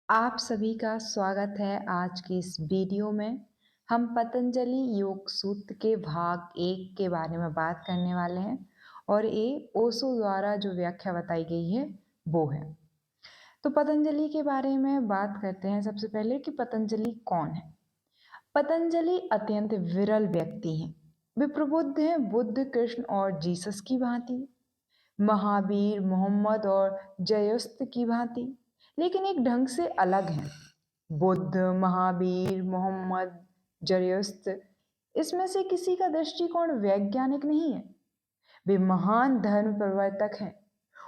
आप सभी का स्वागत है आज के इस वीडियो में। हम पतंजलि योग सूत्र के भाग 1 के बारे में बात करने वाले हैं और ये ओशो द्वारा जो व्याख्या बताई गई है वो है। तो पतंजलि के बारे में बात करते हैं सबसे पहले कि पतंजलि कौन है। पतंजलि अत्यंत विरल व्यक्ति हैं। वे प्रबुद्ध हैं, बुद्ध, कृष्ण और जीसस की भांति, महावीर, मोहम्मद और जयोस्त की भांति, लेकिन एक ढंग से अलग हैं। बुद्ध, महावीर, मोहम्मद, जयोस्त, इसमें से किसी का दृष्टिकोण वैज्ञानिक नहीं है। वे महान धर्म प्रवर्तक हैं।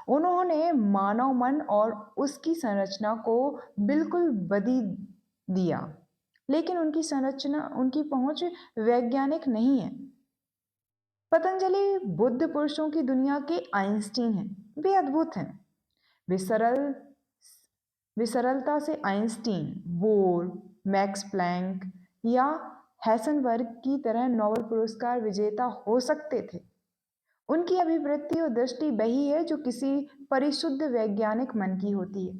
उन्होंने मानव मन और उसकी संरचना को बिल्कुल बदल दिया, लेकिन उनकी पहुंच वैज्ञानिक नहीं है। पतंजलि बुद्ध पुरुषों की दुनिया के आइंस्टीन हैं। वे अद्भुत हैं। वे सरल वे सरलता से आइंस्टीन, बोर, मैक्स प्लैंक या हैसनबर्ग की तरह नोबेल पुरस्कार विजेता हो सकते थे। उनकी अभिवृत्ति और दृष्टि वही है जो किसी परिशुद्ध वैज्ञानिक मन की होती है।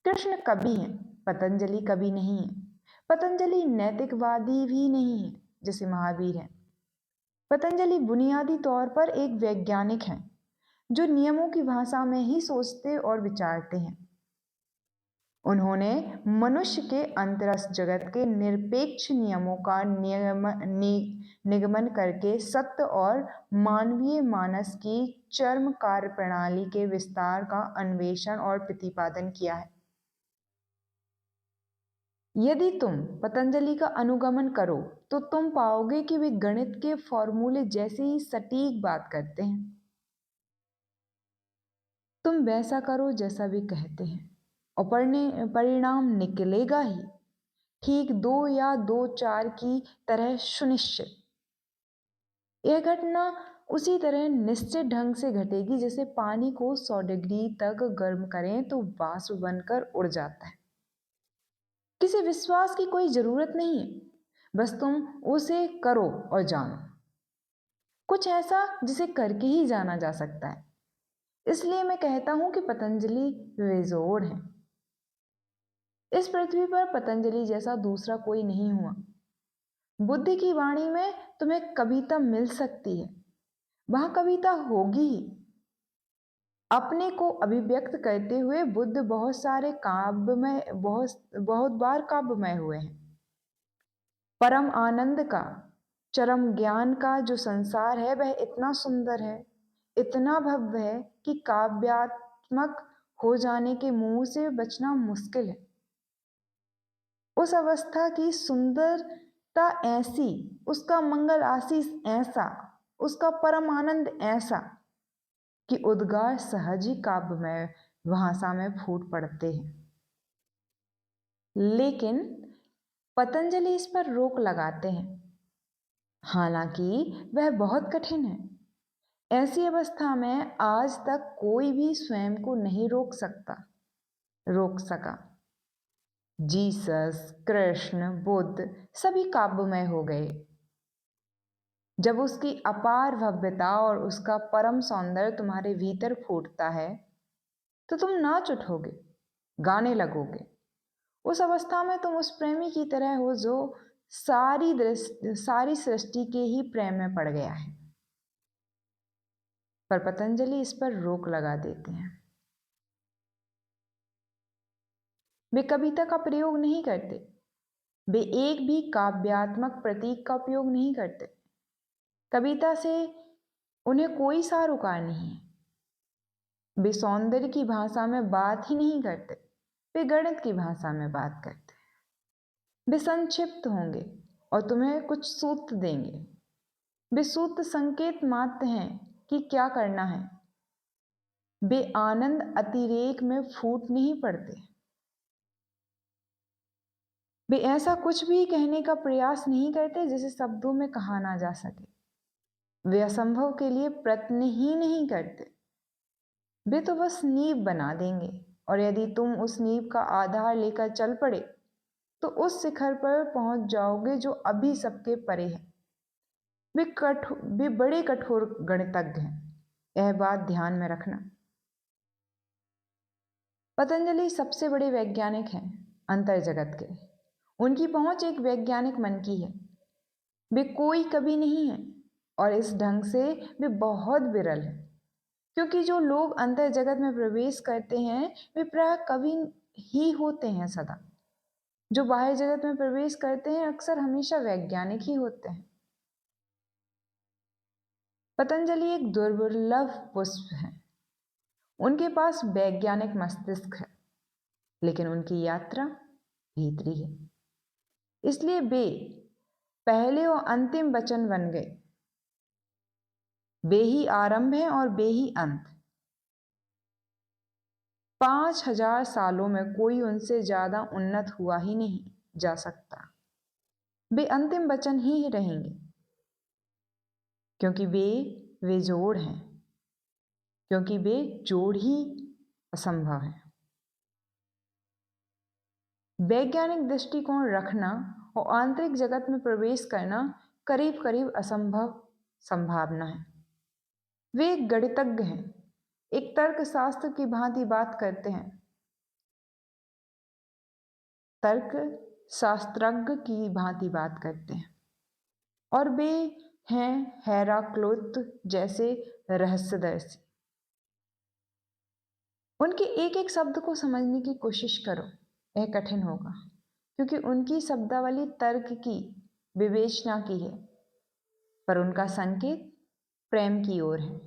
कृष्ण कवि हैं, पतंजलि कवि नहीं है। पतंजलि नैतिकवादी भी नहीं है जैसे महावीर हैं। पतंजलि बुनियादी तौर पर एक वैज्ञानिक हैं जो नियमों की भाषा में ही सोचते और विचारते हैं। उन्होंने मनुष्य के अंतरस्थ जगत के निरपेक्ष नियमों का निगमन करके सत्य और मानवीय मानस की चरम कार्य प्रणाली के विस्तार का अन्वेषण और प्रतिपादन किया है। यदि तुम पतंजलि का अनुगमन करो तो तुम पाओगे कि वे गणित के फॉर्मूले जैसे ही सटीक बात करते हैं। तुम वैसा करो जैसा वे कहते हैं और परिणाम निकलेगा ही, ठीक 2 या 2-4 की तरह सुनिश्चित। यह घटना उसी तरह निश्चित ढंग से घटेगी जैसे पानी को 100 डिग्री तक गर्म करें तो वाष्प बनकर उड़ जाता है। किसी विश्वास की कोई जरूरत नहीं है, बस तुम उसे करो और जानो। कुछ ऐसा जिसे करके ही जाना जा सकता है। इसलिए मैं कहता हूं कि पतंजलि बेजोड़ है। इस पृथ्वी पर पतंजलि जैसा दूसरा कोई नहीं हुआ। बुद्ध की वाणी में तुम्हें कविता मिल सकती है, वहां कविता होगी ही। अपने को अभिव्यक्त करते हुए बुद्ध बहुत सारे काव्यमय बहुत बहुत बार काव्यमय हुए हैं। परम आनंद का, चरम ज्ञान का जो संसार है वह इतना सुंदर है, इतना भव्य है कि काव्यात्मक हो जाने के मुंह से बचना मुश्किल है। उस अवस्था की सुंदरता ऐसी, उसका मंगल आशीष ऐसा, उसका परम आनंद ऐसा कि उद्गार सहज ही काव्यमय भाषा में फूट पड़ते हैं। लेकिन पतंजलि इस पर रोक लगाते हैं, हालांकि वह बहुत कठिन है। ऐसी अवस्था में आज तक कोई भी स्वयं को नहीं रोक सका। जीसस, कृष्ण, बुद्ध सभी काव्यमय हो गए। जब उसकी अपार भव्यता और उसका परम सौंदर्य तुम्हारे भीतर फूटता है तो तुम नाच उठोगे, गाने लगोगे। उस अवस्था में तुम उस प्रेमी की तरह हो जो सारी सृष्टि के ही प्रेम में पड़ गया है। पर पतंजलि इस पर रोक लगा देते हैं। वे कविता का प्रयोग नहीं करते। वे एक भी काव्यात्मक प्रतीक का उपयोग नहीं करते। कविता से उन्हें कोई सारोकार नहीं है। वे सौंदर्य की भाषा में बात ही नहीं करते। वे गणित की भाषा में बात करते हैं। वे संक्षिप्त होंगे और तुम्हें कुछ सूत्र देंगे। वे सूत्र संकेत मात्र हैं कि क्या करना है। वे आनंद अतिरेक में फूट नहीं पड़ते। वे ऐसा कुछ भी कहने का प्रयास नहीं करते जिसे शब्दों में कहा ना जा सके। वे असंभव के लिए प्रयत्न ही नहीं करते। वे तो बस नींव बना देंगे और यदि तुम उस नींव का आधार लेकर चल पड़े तो उस शिखर पर पहुंच जाओगे जो अभी सबके परे है। वे बड़े कठोर गणितज्ञ हैं, यह बात ध्यान में रखना। पतंजलि सबसे बड़े वैज्ञानिक हैं अंतर जगत के। उनकी पहुंच एक वैज्ञानिक मन की है। वे कोई कवि नहीं है और इस ढंग से वे बहुत विरल है, क्योंकि जो लोग अंतर जगत में प्रवेश करते हैं वे प्राय कवि ही होते हैं सदा। जो बाह्य जगत में प्रवेश करते हैं अक्सर हमेशा वैज्ञानिक ही होते हैं। पतंजलि एक दुर्लभ पुष्प है। उनके पास वैज्ञानिक मस्तिष्क है, लेकिन उनकी यात्रा भीतरी है। इसलिए वे पहले और अंतिम वचन बन गए। वे ही आरंभ है और वे ही अंत। 5000 सालों में कोई उनसे ज्यादा उन्नत हुआ ही नहीं जा सकता। वे अंतिम वचन ही रहेंगे, क्योंकि वे जोड़ हैं, क्योंकि वे जोड़ ही असंभव है। वैज्ञानिक दृष्टिकोण रखना और आंतरिक जगत में प्रवेश करना करीब करीब असंभव संभावना है। वे एक गणितज्ञ हैं, एक तर्कशास्त्र की भांति बात करते हैं, तर्क शास्त्रज्ञ की भांति बात करते हैं, और वे हैं हेराक्लितुस जैसे रहस्यदर्शी। उनके एक एक शब्द को समझने की कोशिश करो, यह कठिन होगा, क्योंकि उनकी शब्दावली तर्क की विवेचना की है, पर उनका संकेत प्रेम की ओर है,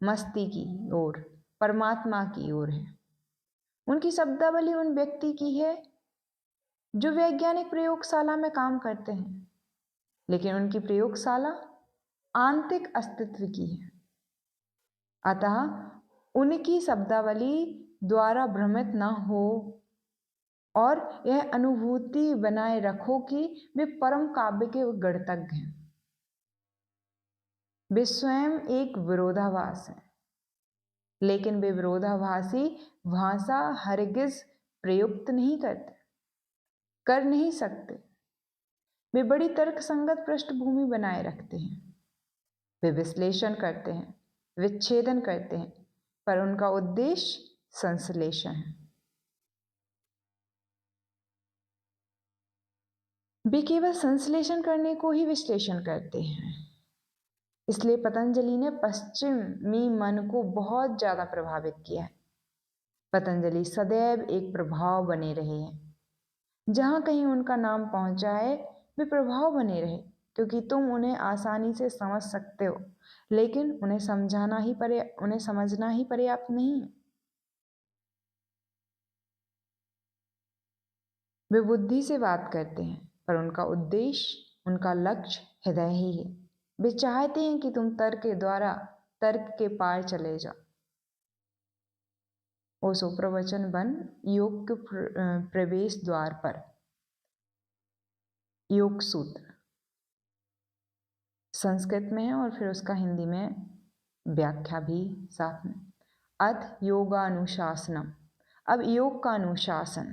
मस्ती की ओर, परमात्मा की ओर है। उनकी शब्दावली उन व्यक्ति की है जो वैज्ञानिक प्रयोगशाला में काम करते हैं, लेकिन उनकी प्रयोगशाला आंतरिक अस्तित्व की है। अतः उनकी शब्दावली द्वारा भ्रमित न हो और यह अनुभूति बनाए रखो कि वे परम काव्य के गणितज्ञ हैं। वे स्वयं एक विरोधाभास है, लेकिन वे विरोधाभासी भाषा हरगिज प्रयुक्त नहीं करते, कर नहीं सकते। वे बड़ी तर्कसंगत पृष्ठभूमि बनाए रखते हैं। वे विश्लेषण करते हैं, विच्छेदन करते हैं, पर उनका उद्देश्य संश्लेषण है। वे केवल संश्लेषण करने को ही विश्लेषण करते हैं। इसलिए पतंजलि ने पश्चिमी मन को बहुत ज्यादा प्रभावित किया है। पतंजलि सदैव एक प्रभाव बने रहे हैं। जहां कहीं उनका नाम पहुंचा है वे प्रभाव बने रहे, क्योंकि तुम उन्हें आसानी से समझ सकते हो, लेकिन उन्हें समझना ही पर्याप्त नहीं है। वे बुद्धि से बात करते हैं, पर उनका उद्देश्य, उनका लक्ष्य हृदय ही है। वे चाहते हैं कि तुम तर्क के द्वारा तर्क के पार चले जाओ। ओशो प्रवचन 1 योग के प्रवेश द्वार पर, योग सूत्र संस्कृत में है और फिर उसका हिंदी में व्याख्या भी साथ में। अथ योगानुशासनम, अब योग का अनुशासन।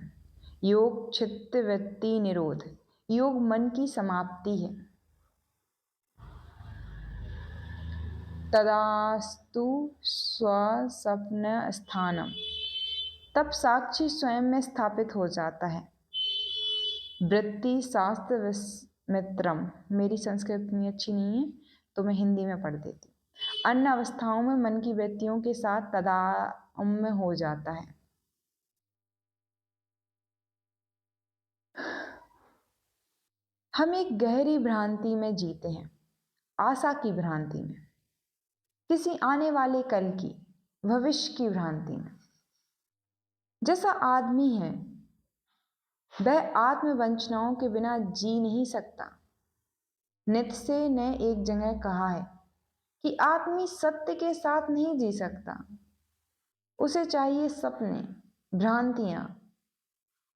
योग चित्त वृत्ति निरोध, योग मन की समाप्ति है। तदास्तु स्वसप्न स्थानम, तब साक्षी स्वयं में स्थापित हो जाता है। वृत्ति शास्त्र मित्रम, मेरी संस्कृत इतनी अच्छी नहीं है तो मैं हिंदी में पढ़ देती हूँ। अन्य अवस्थाओं में मन की वृत्तियों के साथ तादात्म्य हो जाता है। हम एक गहरी भ्रांति में जीते हैं, आशा की भ्रांति में, किसी आने वाले कल की, भविष्य की भ्रांति में। जैसा आदमी है वह आत्मवंचनाओं के बिना जी नहीं सकता। नीत्शे ने एक जगह कहा है कि आदमी सत्य के साथ नहीं जी सकता, उसे चाहिए सपने, भ्रांतियां,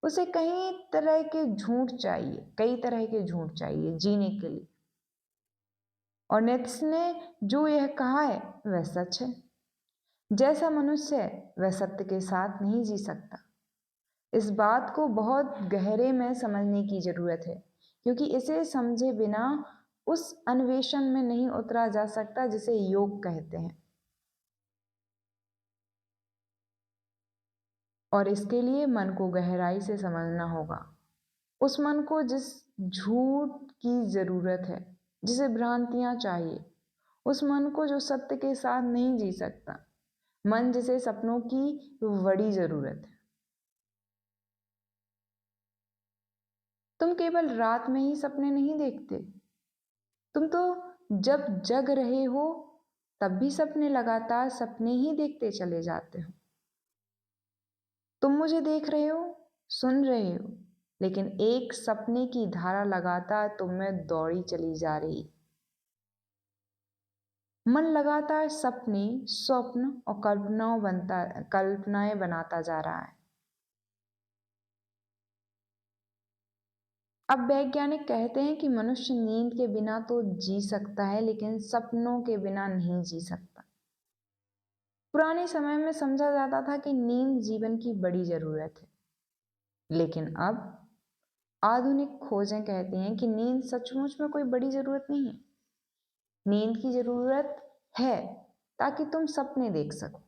उसे कई तरह के झूठ चाहिए जीने के लिए। और नीत्शे ने जो यह कहा है वह सच है। जैसा मनुष्य है वह सत्य के साथ नहीं जी सकता। इस बात को बहुत गहरे में समझने की जरूरत है, क्योंकि इसे समझे बिना उस अन्वेषण में नहीं उतरा जा सकता जिसे योग कहते हैं। और इसके लिए मन को गहराई से समझना होगा। उस मन को जिस झूठ की जरूरत है, जिसे भ्रांतियां चाहिए, उस मन को जो सत्य के साथ नहीं जी सकता, मन जिसे सपनों की बड़ी जरूरत है। तुम केवल रात में ही सपने नहीं देखते, तुम तो जब जग रहे हो तब भी सपने, लगातार सपने ही देखते चले जाते हो। तुम मुझे देख रहे हो, सुन रहे हो, लेकिन एक सपने की धारा लगातार तुम में दौड़ी चली जा रही। मन लगातार सपने, स्वप्न और कल्पनाएं बनाता जा रहा है। अब वैज्ञानिक कहते हैं कि मनुष्य नींद के बिना तो जी सकता है, लेकिन सपनों के बिना नहीं जी सकता। पुराने समय में समझा जाता था कि नींद जीवन की बड़ी जरूरत है, लेकिन अब आधुनिक खोजें कहती हैं कि नींद सचमुच में कोई बड़ी जरूरत नहीं है। नींद की जरूरत है ताकि तुम सपने देख सको।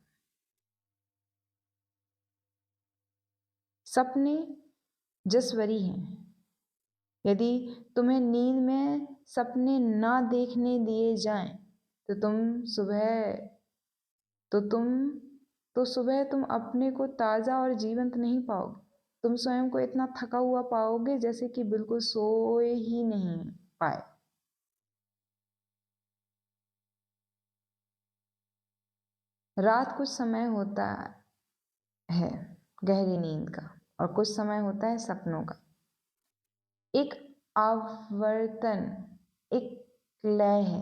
सपने जसवरी हैं। यदि तुम्हें नींद में सपने ना देखने दिए जाएं, तो तो तुम सुबह तुम अपने को ताजा और जीवंत नहीं पाओगे। तुम स्वयं को इतना थका हुआ पाओगे जैसे कि बिल्कुल सोए ही नहीं पाए। रात कुछ समय होता है गहरी नींद का, और कुछ समय होता है सपनों का। एक आवर्तन, एक लय है,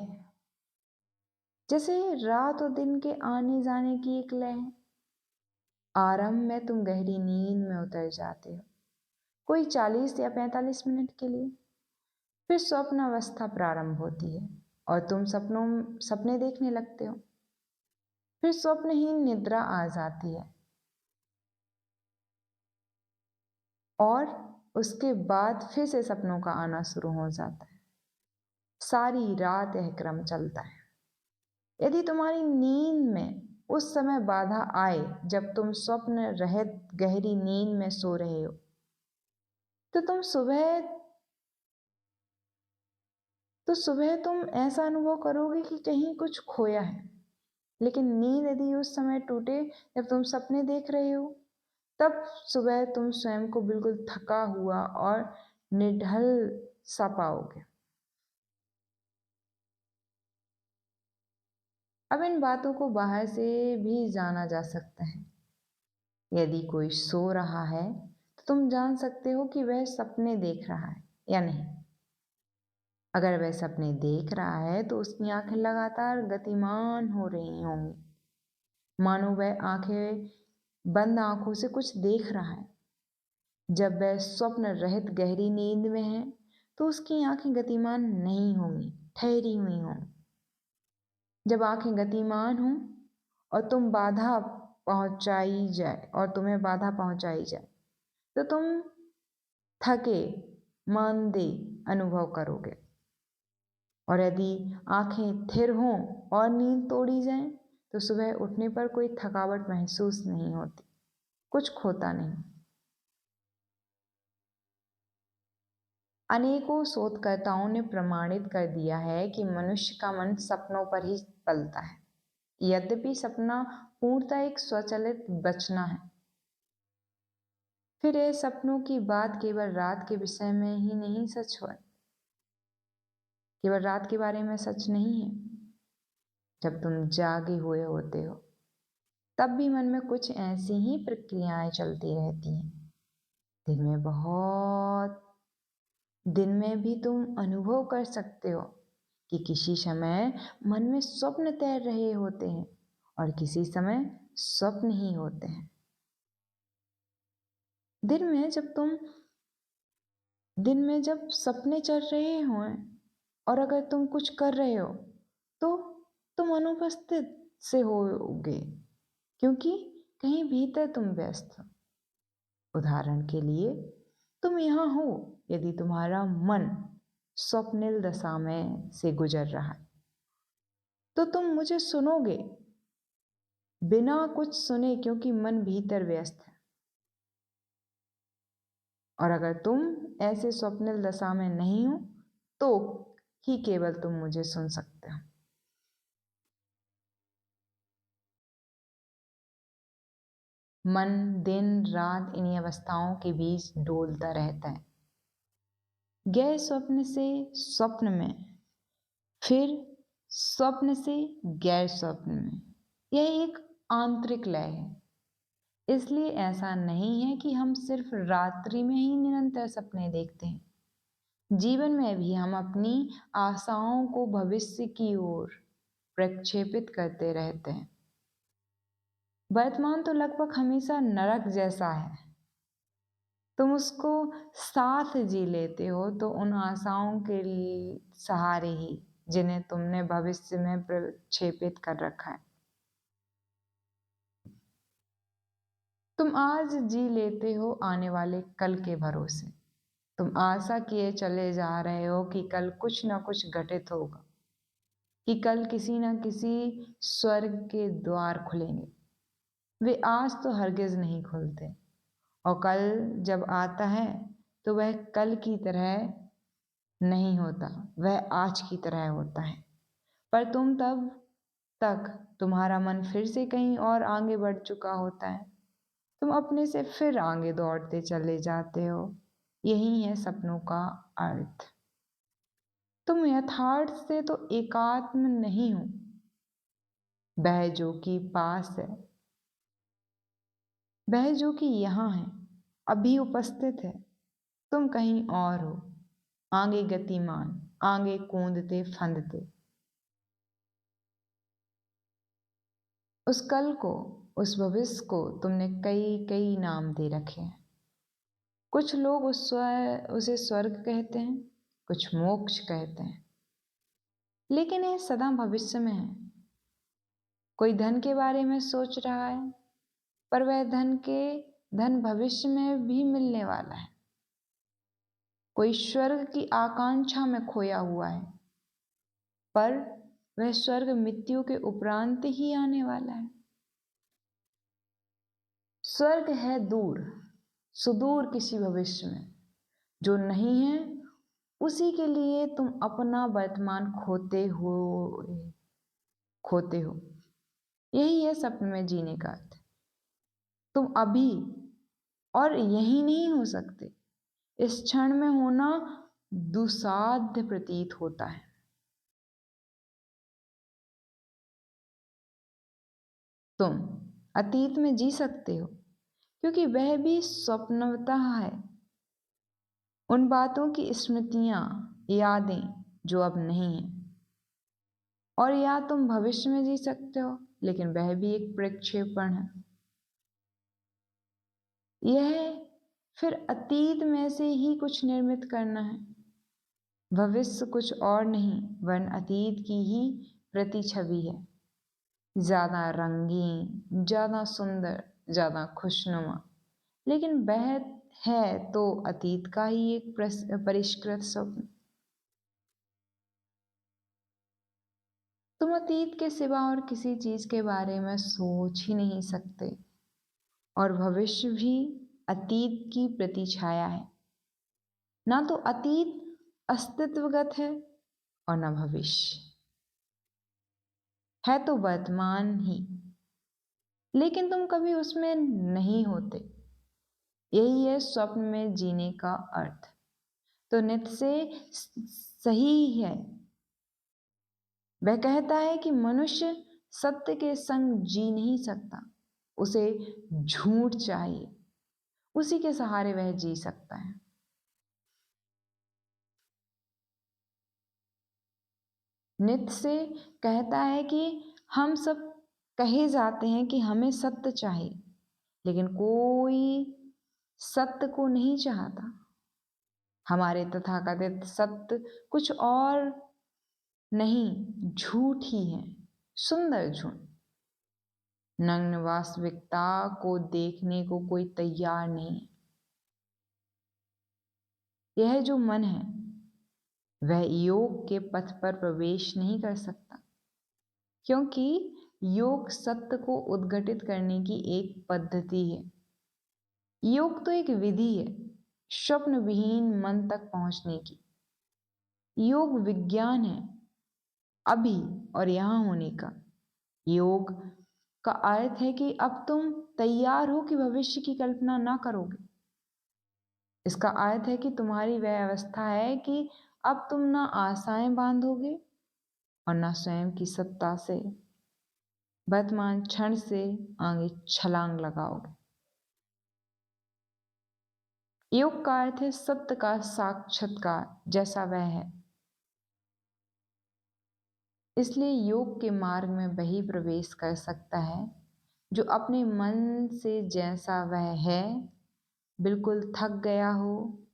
जैसे रात और दिन के आने जाने की एक लय है। आरंभ में तुम गहरी नींद में उतर जाते हो, कोई 40 या 45 मिनट के लिए। फिर स्वप्न अवस्था प्रारंभ होती है और तुम सपने देखने लगते हो। फिर स्वप्नहीन निद्रा आ जाती है और उसके बाद फिर से सपनों का आना शुरू हो जाता है। सारी रात यह क्रम चलता है। यदि तुम्हारी नींद में उस समय बाधा आए जब तुम स्वप्न रहित गहरी नींद में सो रहे हो, तो सुबह तुम ऐसा अनुभव करोगे कि कहीं कुछ खोया है। लेकिन नींद यदि उस समय टूटे जब तुम सपने देख रहे हो, तब सुबह तुम स्वयं को बिल्कुल थका हुआ और निढल सा पाओगे। अब इन बातों को बाहर से भी जाना जा सकता है। यदि कोई सो रहा है तो तुम जान सकते हो कि वह सपने देख रहा है या नहीं। अगर वह सपने देख रहा है तो उसकी आंखें लगातार गतिमान हो रही होंगी, मानो वह बंद आंखों से कुछ देख रहा है। जब वह स्वप्न रहित गहरी नींद में है तो उसकी आंखें गतिमान नहीं होंगी, ठहरी हुई होंगी। जब आंखें गतिमान हों और तुम्हें बाधा पहुंचाई जाए, तो तुम थके मांदे अनुभव करोगे। और यदि आंखें थिर हों और नींद तोड़ी जाए, तो सुबह उठने पर कोई थकावट महसूस नहीं होती, कुछ खोता नहीं। अनेकों शोधकर्ताओं ने प्रमाणित कर दिया है कि मनुष्य का मन सपनों पर ही पलता है। यद्यपि सपना पूर्णतः एक स्वचालित बचना है। फिर यह सपनों की बात केवल रात के विषय में ही नहीं सच है, केवल रात के बारे में सच नहीं है। जब तुम जागे हुए होते हो तब भी मन में कुछ ऐसी ही प्रक्रियाएं चलती रहती हैं। दिन में भी तुम अनुभव कर सकते हो कि किसी समय मन में स्वप्न तैर रहे होते हैं और किसी समय स्वप्न ही होते हैं। दिन में जब सपने चल रहे हों और अगर तुम कुछ कर रहे हो तो तुम अनुपस्थित से होगे, क्योंकि कहीं भीतर तुम व्यस्त हो। उदाहरण के लिए, तुम यहां हो यदि तुम्हारा मन स्वप्निल दशा में से गुजर रहा है, तो तुम मुझे सुनोगे बिना कुछ सुने, क्योंकि मन भीतर व्यस्त है। और अगर तुम ऐसे स्वप्निल दशा में नहीं हो तो ही केवल तुम मुझे सुन सकते हो। मन दिन रात इन्हीं अवस्थाओं के बीच डोलता रहता है, गैर स्वप्न से स्वप्न में, फिर स्वप्न से गैर स्वप्न में। यह एक आंतरिक लय है। इसलिए ऐसा नहीं है कि हम सिर्फ रात्रि में ही निरंतर सपने देखते हैं। जीवन में भी हम अपनी आशाओं को भविष्य की ओर प्रक्षेपित करते रहते हैं। वर्तमान तो लगभग हमेशा नरक जैसा है। तुम उसको साथ जी लेते हो तो उन आशाओं के सहारे ही जिन्हें तुमने भविष्य में प्रक्षेपित कर रखा है। तुम आज जी लेते हो आने वाले कल के भरोसे। तुम आशा किए चले जा रहे हो कि कल कुछ ना कुछ घटित होगा, कि कल किसी ना किसी स्वर्ग के द्वार खुलेंगे। वे आज तो हरगिज नहीं खुलते, और कल जब आता है तो वह कल की तरह नहीं होता, वह आज की तरह होता है। पर तुम तब तक तुम्हारा मन फिर से कहीं और आगे बढ़ चुका होता है। तुम अपने से फिर आगे दौड़ते चले जाते हो। यही है सपनों का अर्थ। तुम यथार्थ से तो एकात्म नहीं हो। वह जो कि पास है, वह जो कि यहाँ है, अभी उपस्थित है, तुम कहीं और हो, आगे गतिमान, आगे कूदते फंदते। उस कल को, उस भविष्य को तुमने कई कई नाम दे रखे हैं। कुछ लोग उसे स्वर्ग कहते हैं, कुछ मोक्ष कहते हैं, लेकिन यह सदा भविष्य में है। कोई धन के बारे में सोच रहा है, पर वह धन भविष्य में भी मिलने वाला है। कोई स्वर्ग की आकांक्षा में खोया हुआ है, पर वह स्वर्ग मृत्यु के उपरांत ही आने वाला है। स्वर्ग है दूर, सुदूर किसी भविष्य में। जो नहीं है उसी के लिए तुम अपना वर्तमान खोते हो। यही है सपने में जीने का अर्थ। तुम अभी और यही नहीं हो सकते। इस क्षण में होना दुसाध्य प्रतीत होता है। तुम अतीत में जी सकते हो, क्योंकि वह भी स्वप्नवतः है। उन बातों की स्मृतियां, यादें जो अब नहीं है। और या तुम भविष्य में जी सकते हो, लेकिन वह भी एक प्रक्षेपण है। यह फिर अतीत में से ही कुछ निर्मित करना है। भविष्य कुछ और नहीं वरन अतीत की ही प्रतिछवि है। ज्यादा रंगीन, ज्यादा सुंदर, ज्यादा खुशनुमा, लेकिन वह है तो अतीत का ही एक परिष्कृत स्वप्न। तुम अतीत के सिवा और किसी चीज के बारे में सोच ही नहीं सकते, और भविष्य भी अतीत की प्रतिछाया है। ना तो अतीत अस्तित्वगत है और न भविष्य है, तो वर्तमान ही, लेकिन तुम कभी उसमें नहीं होते। यही है स्वप्न में जीने का अर्थ। तो नित्य से सही है। वह कहता है कि मनुष्य सत्य के संग जी नहीं सकता, उसे झूठ चाहिए, उसी के सहारे वह जी सकता है। नित्य से कहता है कि हम सब कहे जाते हैं कि हमें सत्य चाहिए, लेकिन कोई सत्य को नहीं चाहता। हमारे तथाकथित सत्य कुछ और नहीं, झूठ ही है, सुंदर झूठ। नग्न वास्तविकता को देखने को कोई तैयार नहीं है। यह जो मन है वह योग के पथ पर प्रवेश नहीं कर सकता, क्योंकि योग सत्य को उद्घटित करने की एक पद्धति है। योग तो एक विधि है, स्वप्न विहीन मन तक पहुंचने की। योग विज्ञान है अभी और यहां होने का। योग का अर्थ है कि अब तुम तैयार हो कि भविष्य की कल्पना ना करोगे। इसका अर्थ है कि तुम्हारी वह अवस्था है कि अब तुम ना आशाएं बांधोगे और ना स्वयं की सत्ता से वर्तमान क्षण से आगे छलांग लगाओगे। योग का अर्थ है सत्य का साक्षात्कार जैसा वह है। इसलिए योग के मार्ग में वही प्रवेश कर सकता है जो अपने मन से जैसा वह है बिल्कुल थक गया हो,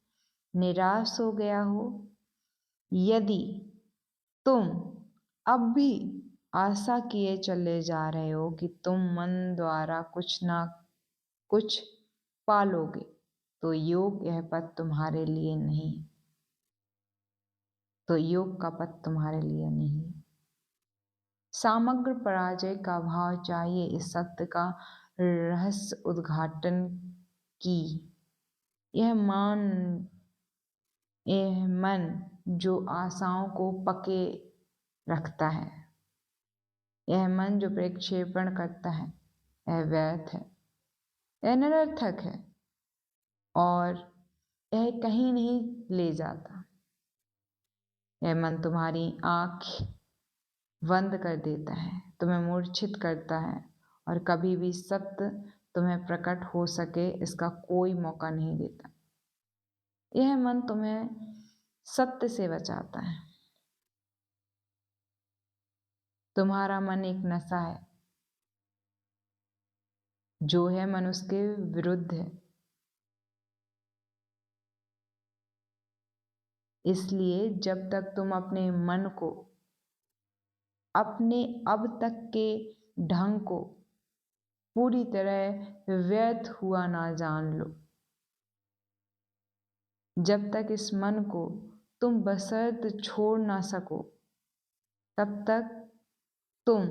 निराश हो गया हो। यदि तुम अब भी आशा किए चले जा रहे हो कि तुम मन द्वारा कुछ ना कुछ पालोगे, तो योग यह पथ तुम्हारे लिए नहीं। तो योग का पथ तुम्हारे लिए नहीं। समग्र पराजय का भाव चाहिए इस सत्य का रहस्य उद्घाटन की। यह मन जो आशाओं को पके रखता है, यह मन जो प्रक्षेपण करता है, यह व्यर्थ है, यह निरर्थक है और यह कहीं नहीं ले जाता। यह मन तुम्हारी आंख बंद कर देता है, तुम्हें मूर्छित करता है और कभी भी सत्य तुम्हें प्रकट हो सके इसका कोई मौका नहीं देता। यह मन तुम्हें सत्य से बचाता है। तुम्हारा मन एक नशा है, जो है मन उसके विरुद्ध है। इसलिए जब तक तुम अपने मन को, अपने अब तक के ढंग को पूरी तरह व्यर्थ हुआ ना जान लो, जब तक इस मन को तुम बशर्त छोड़ ना सको, तब तक तुम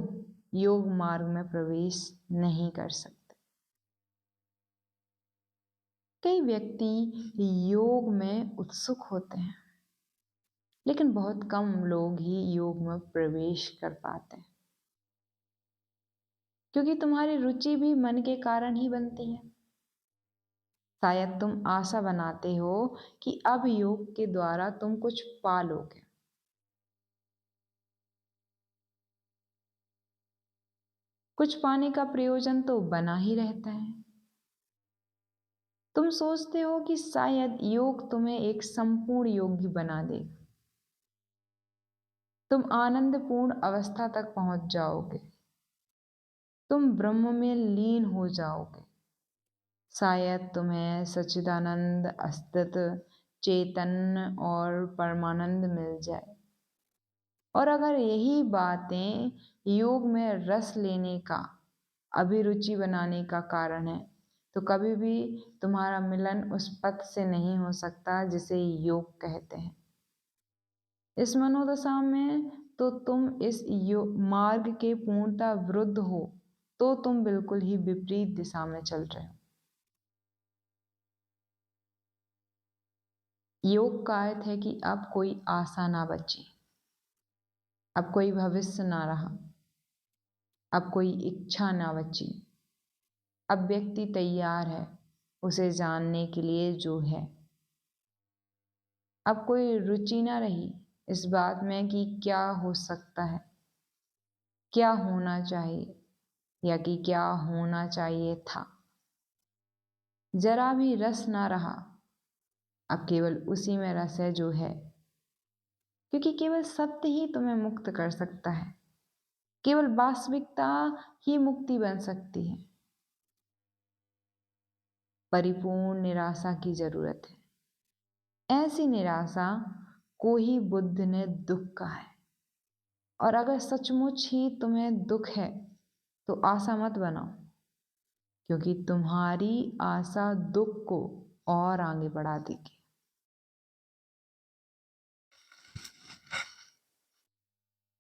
योग मार्ग में प्रवेश नहीं कर सकते। कई व्यक्ति योग में उत्सुक होते हैं, लेकिन बहुत कम लोग ही योग में प्रवेश कर पाते हैं, क्योंकि तुम्हारी रुचि भी मन के कारण ही बनती है। शायद तुम आशा बनाते हो कि अब योग के द्वारा तुम कुछ पालोगे। कुछ पाने का प्रयोजन तो बना ही रहता है। तुम सोचते हो कि शायद योग तुम्हें एक संपूर्ण योगी बना देगा। तुम आनंदपूर्ण अवस्था तक पहुंच जाओगे, तुम ब्रह्म में लीन हो जाओगे। शायद तुम्हें सच्चिदानंद, अस्तित्व, चैतन्य और परमानंद मिल जाए। और अगर यही बातें योग में रस लेने का, अभिरुचि बनाने का कारण है, तो कभी भी तुम्हारा मिलन उस पथ से नहीं हो सकता जिसे योग कहते हैं। इस मनोदशा में तो तुम इस मार्ग के पूर्णतः विरुद्ध हो, तो तुम बिल्कुल ही विपरीत दिशा में चल रहे हो। योग का अर्थ है कि अब कोई आशा ना बची, अब कोई भविष्य ना रहा, अब कोई इच्छा ना बची। अब व्यक्ति तैयार है उसे जानने के लिए जो है। अब कोई रुचि ना रही इस बात में कि क्या हो सकता है, क्या होना चाहिए या कि क्या होना चाहिए था। जरा भी रस ना रहा। अब केवल उसी में रस है जो है, क्योंकि केवल सत्य ही तुम्हें मुक्त कर सकता है। केवल वास्तविकता ही मुक्ति बन सकती है। परिपूर्ण निराशा की जरूरत है। ऐसी निराशा को ही बुद्ध ने दुख कहा है। और अगर सचमुच ही तुम्हें दुख है तो आशा मत बनाओ, क्योंकि तुम्हारी आशा दुख को और आगे बढ़ा देगी।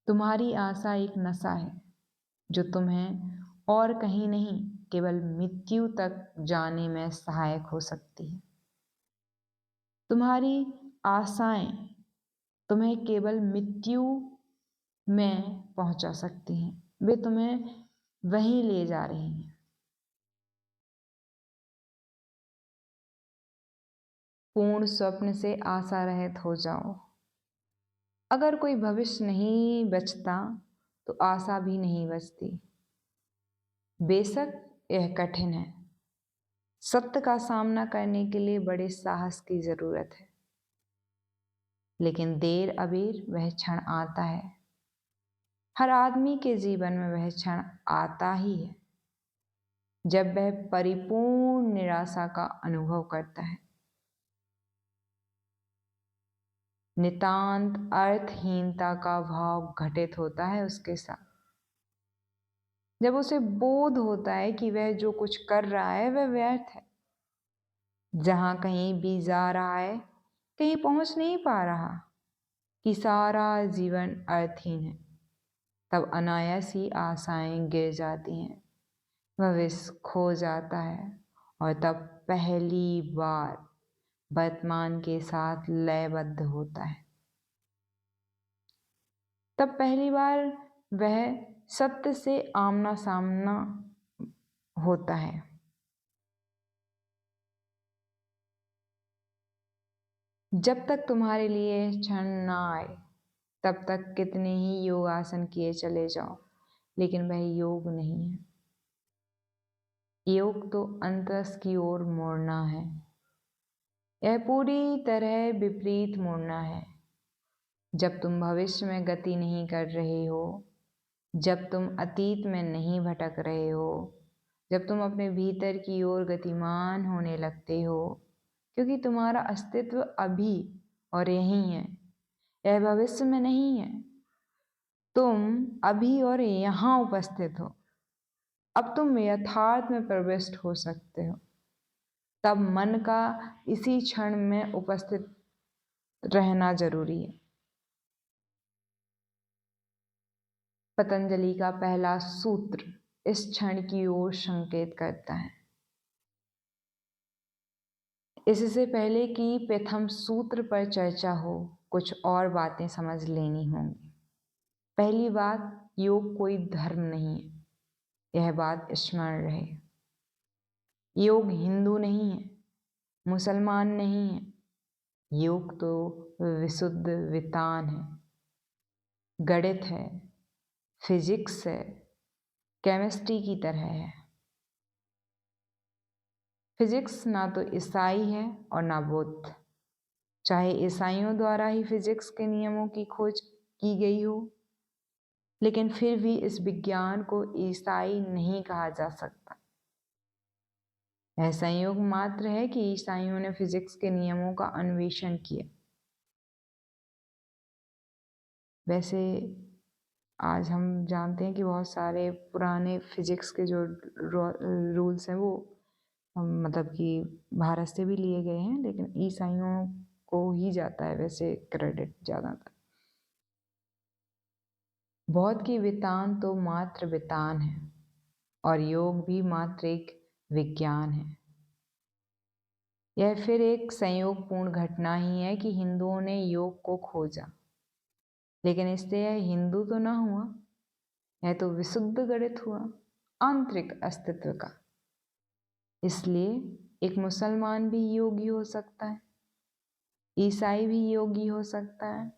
तुम्हारी आशा एक नशा है जो तुम्हें और कहीं नहीं, केवल मृत्यु तक जाने में सहायक हो सकती है। तुम्हारी आशाएं तुम्हें केवल मृत्यु में पहुंचा सकती हैं, वे तुम्हें वहीं ले जा रही हैं। पूर्ण स्वप्न से आशा रहित हो जाओ। अगर कोई भविष्य नहीं बचता तो आशा भी नहीं बचती। बेशक यह कठिन है, सत्य का सामना करने के लिए बड़े साहस की जरूरत है, लेकिन देर अबेर वह क्षण आता है। हर आदमी के जीवन में वह क्षण आता ही है जब वह परिपूर्ण निराशा का अनुभव करता है, नितांत अर्थहीनता का भाव घटित होता है उसके साथ। जब उसे बोध होता है कि वह जो कुछ कर रहा है वह व्यर्थ है, जहां कहीं भी जा रहा है कहीं पहुंच नहीं पा रहा, कि सारा जीवन अर्थहीन है, तब अनायास ही आशाएं गिर जाती हैं, भविष्य खो जाता है और तब पहली बार वर्तमान के साथ लयबद्ध होता है। तब पहली बार वह सत्य से आमना सामना होता है। जब तक तुम्हारे लिए क्षण ना आए तब तक कितने ही योगासन किए चले जाओ, लेकिन वह योग नहीं है। योग तो अंतस की ओर मुड़ना है। यह पूरी तरह विपरीत मुड़ना है। जब तुम भविष्य में गति नहीं कर रहे हो, जब तुम अतीत में नहीं भटक रहे हो, जब तुम अपने भीतर की ओर गतिमान होने लगते हो, क्योंकि तुम्हारा अस्तित्व अभी और यहीं है, यह भविष्य में नहीं है। तुम अभी और यहाँ उपस्थित हो। अब तुम यथार्थ में प्रविष्ट हो सकते हो। तब मन का इसी क्षण में उपस्थित रहना जरूरी है। पतंजलि का पहला सूत्र इस क्षण की ओर संकेत करता है। इससे पहले कि प्रथम सूत्र पर चर्चा हो, कुछ और बातें समझ लेनी होंगी। पहली बात, योग कोई धर्म नहीं है, यह बात स्मरण रहे। योग हिंदू नहीं है, मुसलमान नहीं है, योग तो विशुद्ध वितान है, गणित है, फिजिक्स है, केमिस्ट्री की तरह है। फिजिक्स ना तो ईसाई है और ना बुद्ध। चाहे ईसाइयों द्वारा ही फिजिक्स के नियमों की खोज की गई हो, लेकिन फिर भी इस विज्ञान को ईसाई नहीं कहा जा सकता। यह संयोग मात्र है कि ईसाइयों ने फिजिक्स के नियमों का अन्वेषण किया। वैसे आज हम जानते हैं कि बहुत सारे पुराने फिजिक्स के जो रूल्स हैं वो मतलब कि भारत से भी लिए गए हैं, लेकिन ईसाइयों को ही जाता है वैसे क्रेडिट ज़्यादातर। बौद्ध की वितान तो मात्र वितान है और योग भी मात्र एक विज्ञान है। यह फिर एक संयोगपूर्ण घटना ही है कि हिंदुओं ने योग को खोजा, लेकिन इससे यह हिंदू तो ना हुआ, यह तो विशुद्ध गणित हुआ, आंतरिक अस्तित्व का। इसलिए एक मुसलमान भी योगी हो सकता है, ईसाई भी योगी हो सकता है,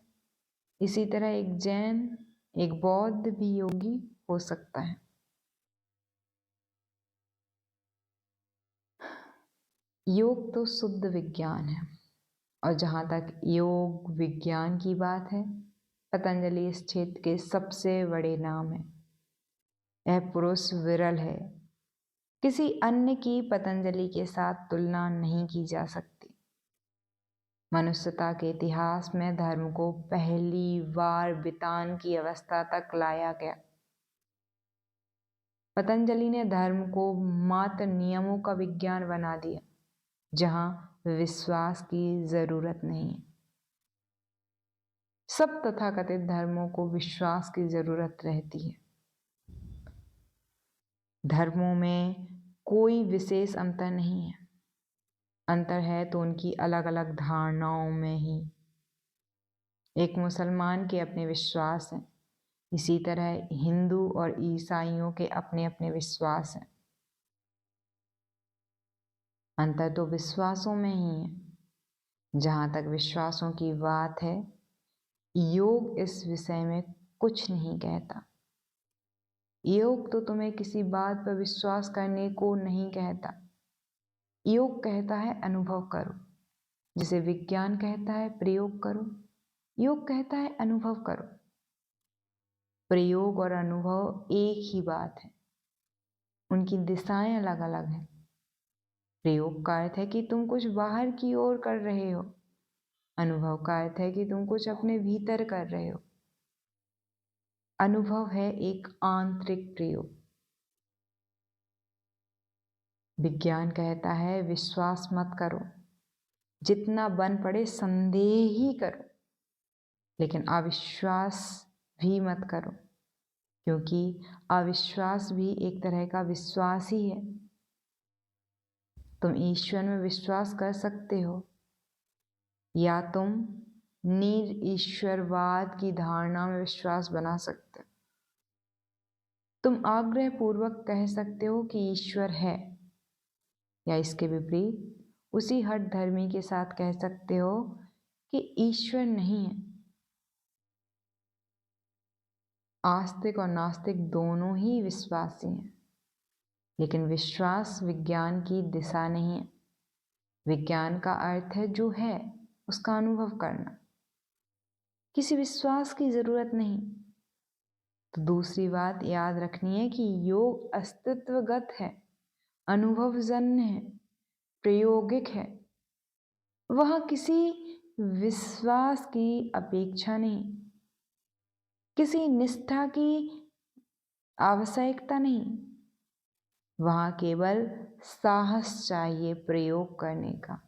इसी तरह एक जैन, एक बौद्ध भी योगी हो सकता है। योग तो शुद्ध विज्ञान है, और जहाँ तक योग विज्ञान की बात है, पतंजलि इस क्षेत्र के सबसे बड़े नाम है। यह पुरुष विरल है, किसी अन्य की पतंजलि के साथ तुलना नहीं की जा सकती। मनुष्यता के इतिहास में धर्म को पहली बार वितान की अवस्था तक लाया गया। पतंजलि ने धर्म को मात्र नियमों का विज्ञान बना दिया, जहां विश्वास की जरूरत नहीं। सब तथाकथित धर्मों को विश्वास की जरूरत रहती है। धर्मों में कोई विशेष अंतर नहीं है, अंतर है तो उनकी अलग अलग धारणाओं में ही। एक मुसलमान के अपने विश्वास हैं, इसी तरह हिंदू और ईसाइयों के अपने अपने विश्वास हैं। अंतर तो विश्वासों में ही है। जहाँ तक विश्वासों की बात है, योग इस विषय में कुछ नहीं कहता। योग तो तुम्हें किसी बात पर विश्वास करने को नहीं कहता। योग कहता है अनुभव करो। जिसे विज्ञान कहता है प्रयोग करो, योग कहता है अनुभव करो। प्रयोग और अनुभव एक ही बात है, उनकी दिशाएं अलग अलग हैं। प्रयोग का अर्थ है कि तुम कुछ बाहर की ओर कर रहे हो, अनुभव का अर्थ है कि तुम कुछ अपने भीतर कर रहे हो। अनुभव है एक आंतरिक प्रयोग। विज्ञान कहता है विश्वास मत करो, जितना बन पड़े संदेह ही करो, लेकिन अविश्वास भी मत करो, क्योंकि अविश्वास भी एक तरह का विश्वास ही है। तुम ईश्वर में विश्वास कर सकते हो या तुम निरीश्वरवाद की धारणा में विश्वास बना सकते हो। तुम आग्रह पूर्वक कह सकते हो कि ईश्वर है, या इसके विपरीत उसी हठ धर्मी के साथ कह सकते हो कि ईश्वर नहीं है। आस्तिक और नास्तिक दोनों ही विश्वासी हैं, लेकिन विश्वास विज्ञान की दिशा नहीं है। विज्ञान का अर्थ है जो है उसका अनुभव करना, किसी विश्वास की जरूरत नहीं। तो दूसरी बात याद रखनी है कि योग अस्तित्वगत है, अनुभवजन्य है, प्रायोगिक है। वह किसी विश्वास की अपेक्षा नहीं, किसी निष्ठा की आवश्यकता नहीं। वहां केवल साहस चाहिए प्रयोग करने का,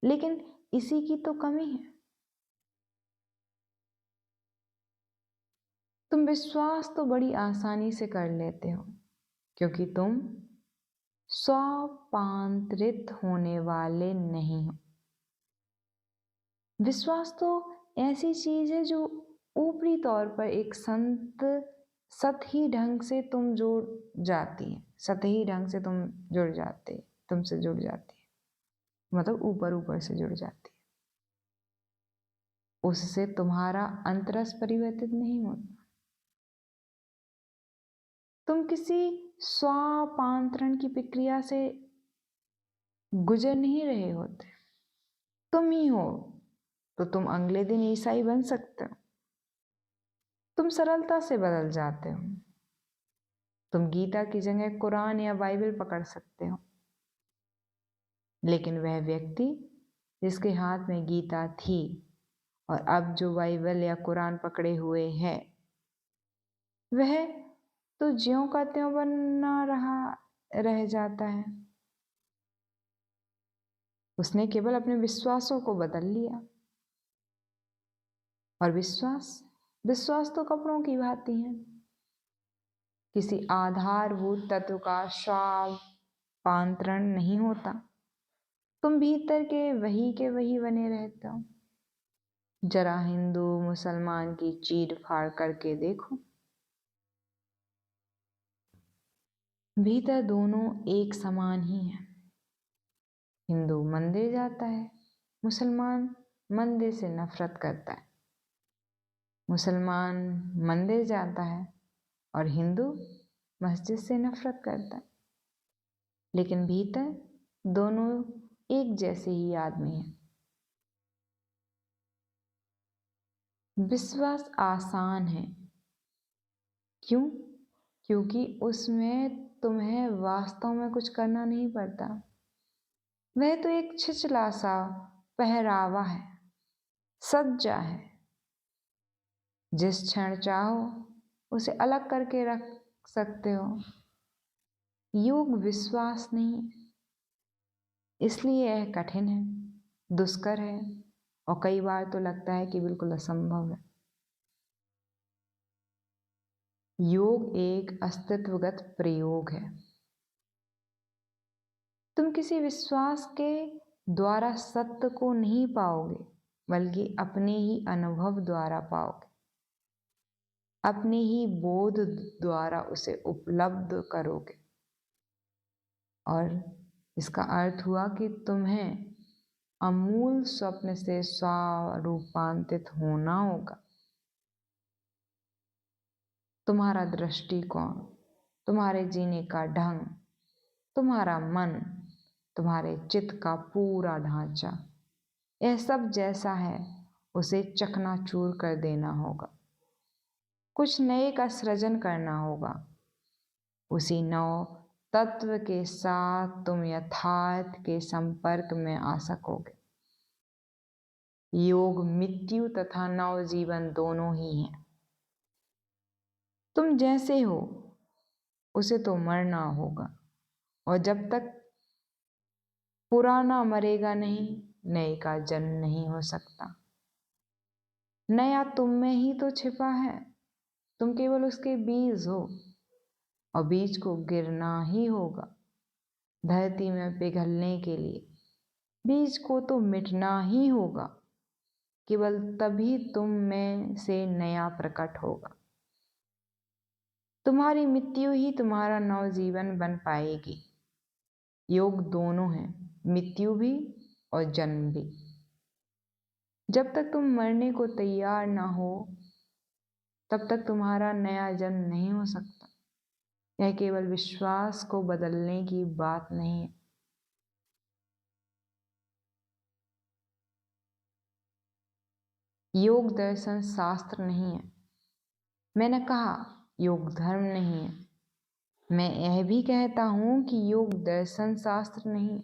लेकिन इसी की तो कमी है। तुम विश्वास तो बड़ी आसानी से कर लेते हो, क्योंकि तुम स्वापांतरित होने वाले नहीं हो। विश्वास तो ऐसी चीज है जो ऊपरी तौर पर एक सतही ढंग से तुम जुड़ जाती है, सतही ढंग से तुम जुड़ जाते, तुमसे जुड़ जाती है, मतलब ऊपर ऊपर से जुड़ जाती है। उससे तुम्हारा अंतरस परिवर्तित नहीं होता। तुम किसी स्वापांतरण की प्रक्रिया से गुजर नहीं रहे होते। तुम ही हो तो तुम अगले दिन ईसाई बन सकते हो। तुम सरलता से बदल जाते हो। तुम गीता की जगह कुरान या बाइबल पकड़ सकते हो, लेकिन वह व्यक्ति जिसके हाथ में गीता थी और अब जो बाइबल या कुरान पकड़े हुए है, वह तो ज्यों का त्यों बना रह जाता है। उसने केवल अपने विश्वासों को बदल लिया। और विश्वास तो कपड़ों की भांति है, किसी आधारभूत तत्व का स्वापांतरण नहीं होता। तुम भीतर के वही बने रहते हो। जरा हिंदू मुसलमान की चीर फाड़ करके देखो, भीतर दोनों एक समान ही है। हिंदू मंदिर जाता है, मुसलमान मंदिर से नफरत करता है। मुसलमान मंदिर जाता है और हिंदू मस्जिद से नफरत करता है, लेकिन भीतर दोनों एक जैसे ही आदमी हैं। विश्वास आसान है, क्यों? क्योंकि उसमें तुम्हें वास्तव में कुछ करना नहीं पड़ता। वह तो एक छिछला सा पहरावा है, सज्जा है। जिस क्षण चाहो उसे अलग करके रख सकते हो। योग विश्वास नहीं, इसलिए यह कठिन है, दुष्कर है और कई बार तो लगता है कि बिल्कुल असंभव है। योग एक अस्तित्वगत प्रयोग है। तुम किसी विश्वास के द्वारा सत्य को नहीं पाओगे, बल्कि अपने ही अनुभव द्वारा पाओगे, अपने ही बोध द्वारा उसे उपलब्ध करोगे। और इसका अर्थ हुआ कि तुम्हें अमूल स्वप्न से स्वरूपांतरित होना होगा। तुम्हारा दृष्टिकोण, तुम्हारे जीने का ढंग, तुम्हारा मन, तुम्हारे चित्त का पूरा ढांचा, यह सब जैसा है उसे चकनाचूर कर देना होगा। कुछ नए का सृजन करना होगा। उसी नव तत्व के साथ तुम यथार्थ के संपर्क में आ सकोगे। योग मृत्यु तथा नव जीवन दोनों ही हैं। तुम जैसे हो उसे तो मरना होगा, और जब तक पुराना मरेगा नहीं, नए का जन्म नहीं हो सकता। नया तुम में ही तो छिपा है, तुम केवल उसके बीज हो, और बीज को गिरना ही होगा धरती में पिघलने के लिए। बीज को तो मिटना ही होगा, केवल तभी तुम में से नया प्रकट होगा। तुम्हारी मृत्यु ही तुम्हारा नवजीवन बन पाएगी। योग दोनों है, मृत्यु भी और जन्म भी। जब तक तुम मरने को तैयार ना हो, तब तक तुम्हारा नया जन्म नहीं हो सकता। यह केवल विश्वास को बदलने की बात नहीं है। योग दर्शन शास्त्र नहीं है। मैंने कहा योग धर्म नहीं है। मैं यह भी कहता हूं कि योग दर्शन शास्त्र नहीं है।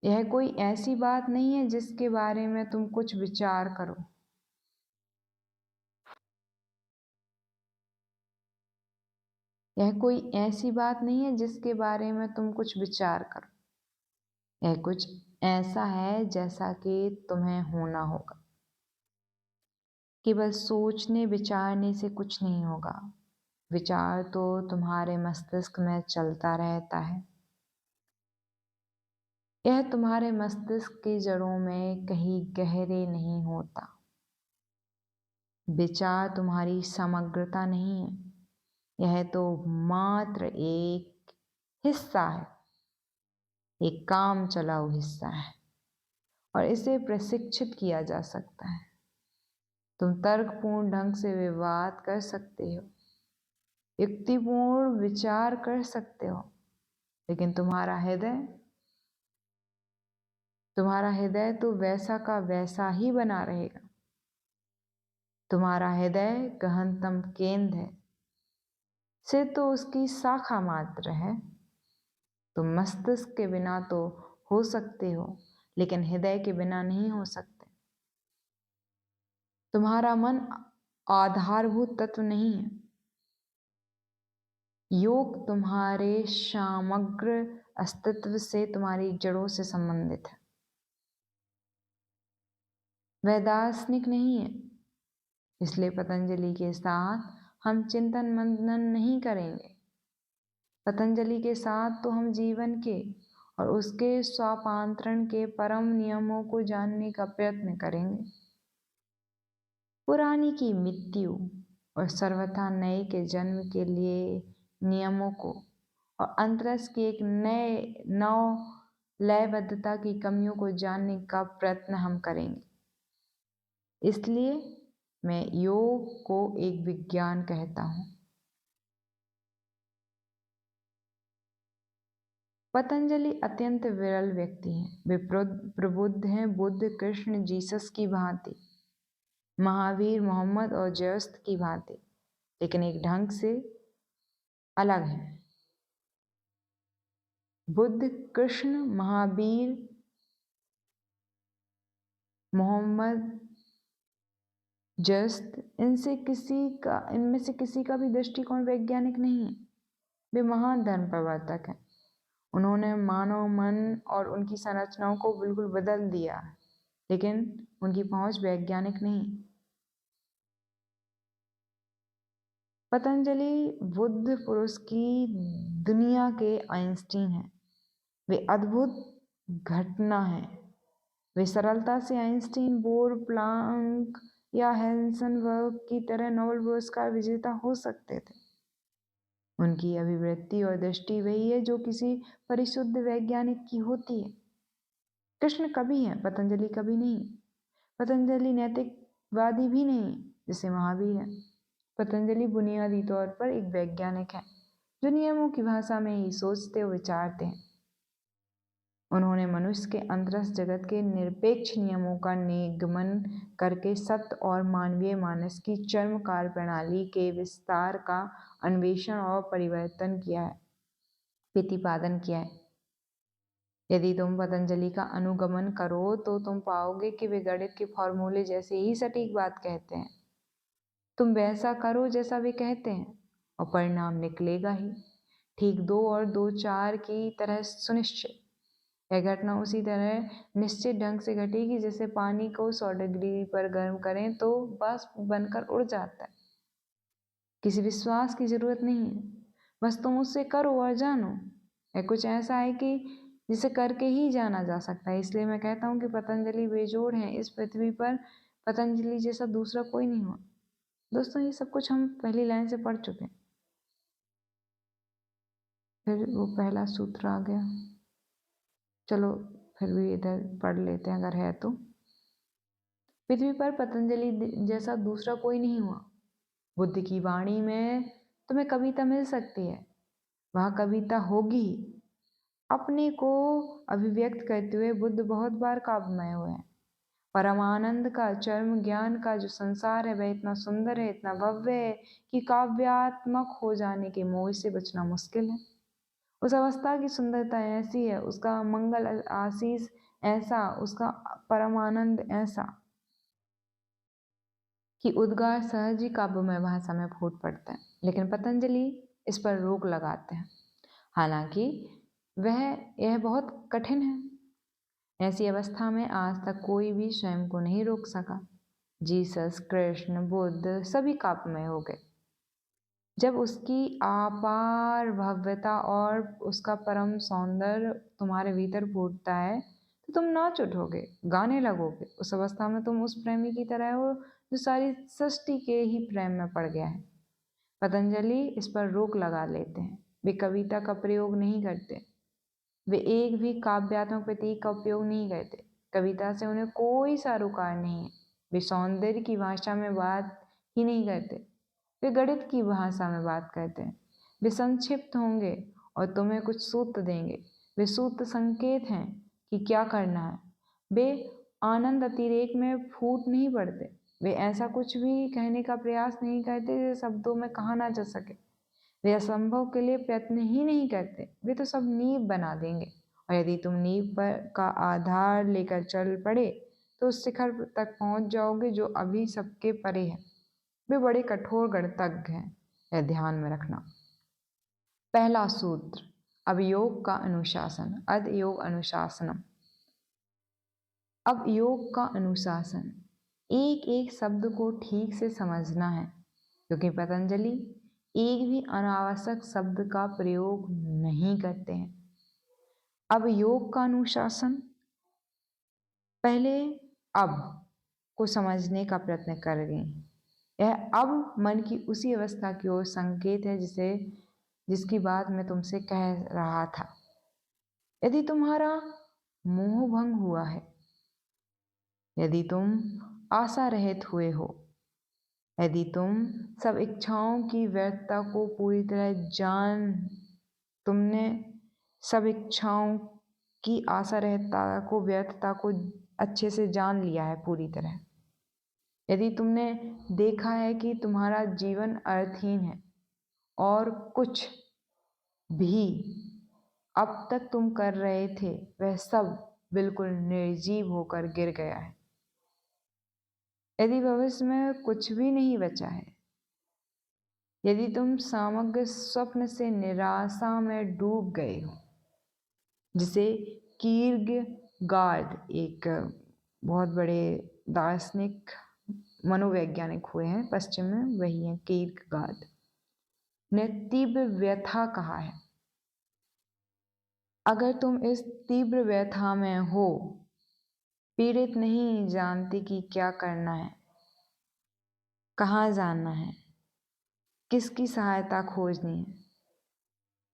यह कोई ऐसी बात नहीं है जिसके बारे में तुम कुछ विचार करो। यह कोई ऐसी बात नहीं है जिसके बारे में तुम कुछ विचार करो। यह कुछ ऐसा है जैसा कि तुम्हें होना होगा। केवल सोचने विचारने से कुछ नहीं होगा। विचार तो तुम्हारे मस्तिष्क में चलता रहता है। यह तुम्हारे मस्तिष्क की जड़ों में कहीं गहरे नहीं होता। विचार तुम्हारी समग्रता नहीं है। यह तो मात्र एक हिस्सा है, एक काम चलाऊ हिस्सा है, और इसे प्रशिक्षित किया जा सकता है। तुम तर्कपूर्ण ढंग से विवाद कर सकते हो, युक्तिपूर्ण विचार कर सकते हो, लेकिन तुम्हारा हृदय तो वैसा का वैसा ही बना रहेगा। तुम्हारा हृदय गहनतम केंद्र है, सिर तो उसकी शाखा मात्र है। तुम मस्तिष्क के बिना तो हो सकते हो, लेकिन हृदय के बिना नहीं हो सकते। तुम्हारा मन आधारभूत तत्व नहीं है। योग तुम्हारे समग्र अस्तित्व से, तुम्हारी जड़ों से संबंधित है। वह दार्शनिक नहीं है। इसलिए पतंजलि के साथ हम चिंतन मनन नहीं करेंगे। पतंजलि के साथ तो हम जीवन के और उसके स्वापांतरण के परम नियमों को जानने का प्रयत्न करेंगे। पुरानी की मृत्यु और सर्वथा नए के जन्म के लिए नियमों को, और अंतरस की एक नव लयबद्धता की कमियों को जानने का प्रयत्न हम करेंगे। इसलिए मैं योग को एक विज्ञान कहता हूं। पतंजलि अत्यंत विरल व्यक्ति हैं। वे प्रबुद्ध हैं, बुद्ध, कृष्ण, जीसस की भांति, महावीर, मोहम्मद और जयस्त की भांति, लेकिन एक ढंग से अलग हैं। बुद्ध, कृष्ण, महावीर, मोहम्मद, जयस्त, इनमें से किसी का भी दृष्टिकोण वैज्ञानिक नहीं है। वे महान धर्म प्रवर्तक हैं। उन्होंने मानव मन और उनकी संरचनाओं को बिल्कुल बदल दिया, लेकिन उनकी पहुंच वैज्ञानिक नहीं। पतंजलि बुद्ध पुरुष की दुनिया के आइंस्टीन हैं। वे अद्भुत घटना है। वे सरलता से आइंस्टीन, बोर, प्लांक या हेल्सेनबर्ग की तरह नोबेल पुरस्कार विजेता हो सकते थे। उनकी अभिवृत्ति और दृष्टि वही है जो किसी परिशुद्ध वैज्ञानिक की होती है। कृष्ण कवि है, पतंजलि कवि नहीं। पतंजलि नैतिकवादी भी नहीं जैसे महावीर है। पतंजलि बुनियादी तौर पर एक वैज्ञानिक है जो नियमों की भाषा में ही सोचते और विचारते हैं। उन्होंने मनुष्य के अंतरस्थ जगत के निरपेक्ष नियमों का निगमन करके सत्य और मानवीय मानस की चरम कार्य प्रणाली के विस्तार का अन्वेषण और परिवर्तन किया है, प्रतिपादन किया है। यदि तुम पतंजलि का अनुगमन करो तो तुम पाओगे कि वे गणित के फॉर्मूले जैसे ही सटीक बात कहते हैं। तुम वैसा करो जैसा वे कहते हैं और परिणाम निकलेगा ही, ठीक 2 और 2 4 की तरह सुनिश्चित। यह घटना उसी तरह निश्चित ढंग से घटेगी जैसे पानी को 100 डिग्री पर गर्म करें तो वाष्प बनकर उड़ जाता है। किसी विश्वास की जरूरत नहीं है, बस तुम उससे करो और जानो। यह कुछ ऐसा है कि जिसे करके ही जाना जा सकता है। इसलिए मैं कहता हूँ कि पतंजलि बेजोड़ हैं। इस पृथ्वी पर पतंजलि जैसा दूसरा कोई नहीं हुआ। दोस्तों, ये सब कुछ हम पहली लाइन से पढ़ चुके हैं। फिर वो पहला सूत्र आ गया। चलो फिर भी इधर पढ़ लेते हैं अगर है तो। पृथ्वी पर पतंजलि जैसा दूसरा कोई नहीं हुआ। बुद्ध की वाणी में तुम्हें कविता मिल सकती है, वह कविता होगी। अपने को अभिव्यक्त करते हुए बुद्ध बहुत बार काव्यमय हुए हैं। परमानंद का, चरम ज्ञान का जो संसार है वह इतना सुंदर है, इतना भव्य है कि काव्यात्मक हो जाने के मोह से बचना मुश्किल है। उस अवस्था की सुंदरता ऐसी है, उसका मंगल आशीष ऐसा, उसका परमानंद ऐसा कि उद्गार सहज ही काव्यमय भाषा में फूट पड़ता है। लेकिन पतंजलि इस पर रोक लगाते हैं, हालांकि यह बहुत कठिन है। ऐसी अवस्था में आज तक कोई भी स्वयं को नहीं रोक सका। जीसस, कृष्ण, बुद्ध सभी काव्यमय हो गए। जब उसकी अपार भव्यता और उसका परम सौंदर्य तुम्हारे भीतर फूटता है तो तुम नाच उठोगे, गाने लगोगे। उस अवस्था में तुम उस प्रेमी की तरह हो जो सारी सृष्टि के ही प्रेम में पड़ गया है। पतंजलि इस पर रोक लगा लेते हैं। वे कविता का प्रयोग नहीं करते, वे एक भी काव्यात्मक प्रतीक का उपयोग नहीं करते। कविता से उन्हें कोई सरोकार नहीं है। वे सौंदर्य की भाषा में बात ही नहीं करते, वे गणित की भाषा में बात करते हैं। वे संक्षिप्त होंगे और तुम्हें कुछ सूत्र देंगे। वे सूत्र संकेत हैं कि क्या करना है। वे आनंद अतिरेक में फूट नहीं पड़ते। वे ऐसा कुछ भी कहने का प्रयास नहीं करते जो शब्दों में कहा ना जा सके। वे असंभव के लिए प्रयत्न ही नहीं करते। वे तो सब नींव बना देंगे, और यदि तुम नींव पर का आधार लेकर चल पड़े तो उस शिखर तक पहुंच जाओगे जो अभी सबके परे है। वे बड़े कठोर गणितज्ञ हैं, यह ध्यान में रखना। पहला सूत्र, अवयोग का अनुशासन, अधयोग अनुशासनम। अब योग का अनुशासन, एक एक शब्द को ठीक से समझना है, क्योंकि पतंजलि एक भी अनावश्यक शब्द का प्रयोग नहीं करते हैं। अब योग का अनुशासन, पहले अब को समझने का प्रयत्न करेंगे। यह अब मन की उसी अवस्था की ओर संकेत है जिसकी बात मैं तुमसे कह रहा था। यदि तुम्हारा मोह भंग हुआ है, यदि तुम आशा रहित हुए हो, यदि तुम सब इच्छाओं की व्यर्थता को पूरी तरह तुमने सब इच्छाओं की आशा रहता को, व्यर्थता को अच्छे से जान लिया है पूरी तरह, यदि तुमने देखा है कि तुम्हारा जीवन अर्थहीन है और कुछ भी अब तक तुम कर रहे थे वह सब बिल्कुल निर्जीव होकर गिर गया है, यदि भविष्य में कुछ भी नहीं बचा है, यदि तुम समग्र स्वप्न से निराशा में डूब गए हो, जिसे कीर्केगार्ड, एक बहुत बड़े दार्शनिक मनोवैज्ञानिक हुए हैं पश्चिम में, वही है कीर्केगार्ड, ने तीव्र व्यथा कहा है। अगर तुम इस तीव्र व्यथा में हो, पीड़ित नहीं जानती कि क्या करना है, कहाँ जाना है, किसकी सहायता खोजनी है,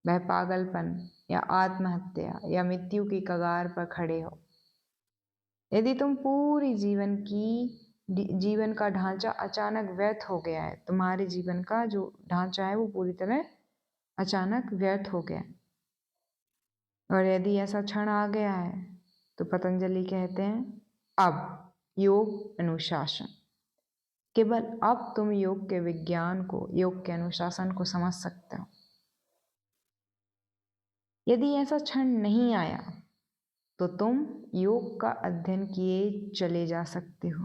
वह पागलपन या आत्महत्या या मृत्यु की कगार पर खड़े हो, यदि तुम पूरी जीवन का ढांचा अचानक व्यर्थ हो गया है, तुम्हारे जीवन का जो ढांचा है वो पूरी तरह अचानक व्यर्थ हो गया है, और यदि ऐसा क्षण आ गया है तो पतंजलि कहते हैं अब योग अनुशासन, केवल अब तुम योग के विज्ञान को, योग के अनुशासन को समझ सकते हो। यदि ऐसा क्षण नहीं आया तो तुम योग का अध्ययन किए चले जा सकते हो,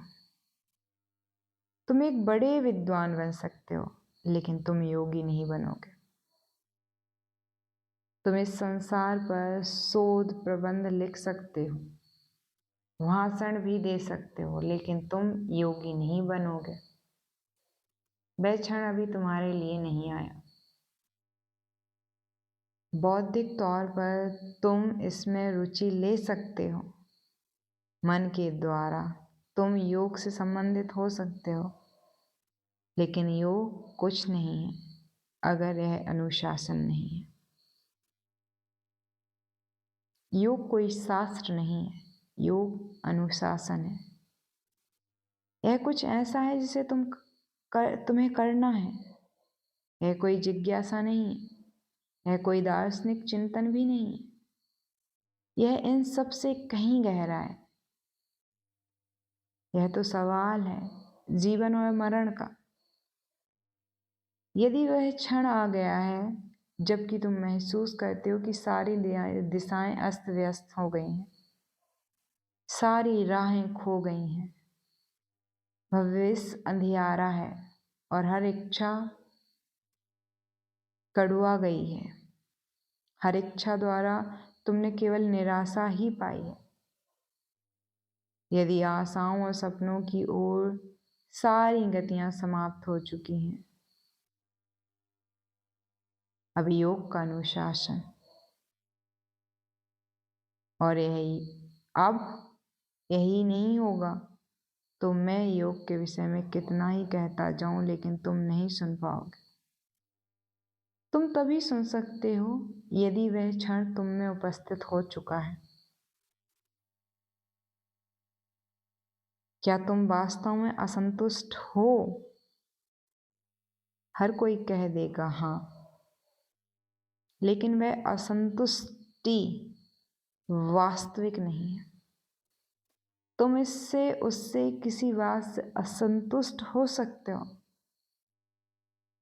तुम एक बड़े विद्वान बन सकते हो, लेकिन तुम योगी नहीं बनोगे। तुम इस संसार पर शोध प्रबंध लिख सकते हो, भाषण भी दे सकते हो, लेकिन तुम योगी नहीं बनोगे। वह क्षण अभी तुम्हारे लिए नहीं आया। बौद्धिक तौर पर तुम इसमें रुचि ले सकते हो, मन के द्वारा तुम योग से संबंधित हो सकते हो, लेकिन योग कुछ नहीं है अगर यह अनुशासन नहीं है। योग कोई शास्त्र नहीं है, योग अनुशासन है। यह कुछ ऐसा है जिसे तुम्हें करना है। यह कोई जिज्ञासा नहीं है, यह कोई दार्शनिक चिंतन भी नहीं है, यह इन सब से कहीं गहरा है। यह तो सवाल है जीवन और मरण का। यदि वह क्षण आ गया है जबकि तुम महसूस करते हो कि सारी दिशाएं अस्त व्यस्त हो गई हैं, सारी राहें खो गई हैं, भविष्य अंधियारा है और हर इच्छा कड़ुआ गई है, हर इच्छा द्वारा तुमने केवल निराशा ही पाई है। यदि आशाओं और सपनों की ओर सारी गतियां समाप्त हो चुकी हैं, अब योग का अनुशासन और यही नहीं होगा तो मैं योग के विषय में कितना ही कहता जाऊं, लेकिन तुम नहीं सुन पाओगे। तुम तभी सुन सकते हो यदि वह क्षण तुम में उपस्थित हो चुका है। क्या तुम वास्तव में असंतुष्ट हो? हर कोई कह देगा हाँ, लेकिन वह असंतुष्टि वास्तविक नहीं है। तुम इससे उससे किसी बात से असंतुष्ट हो सकते हो,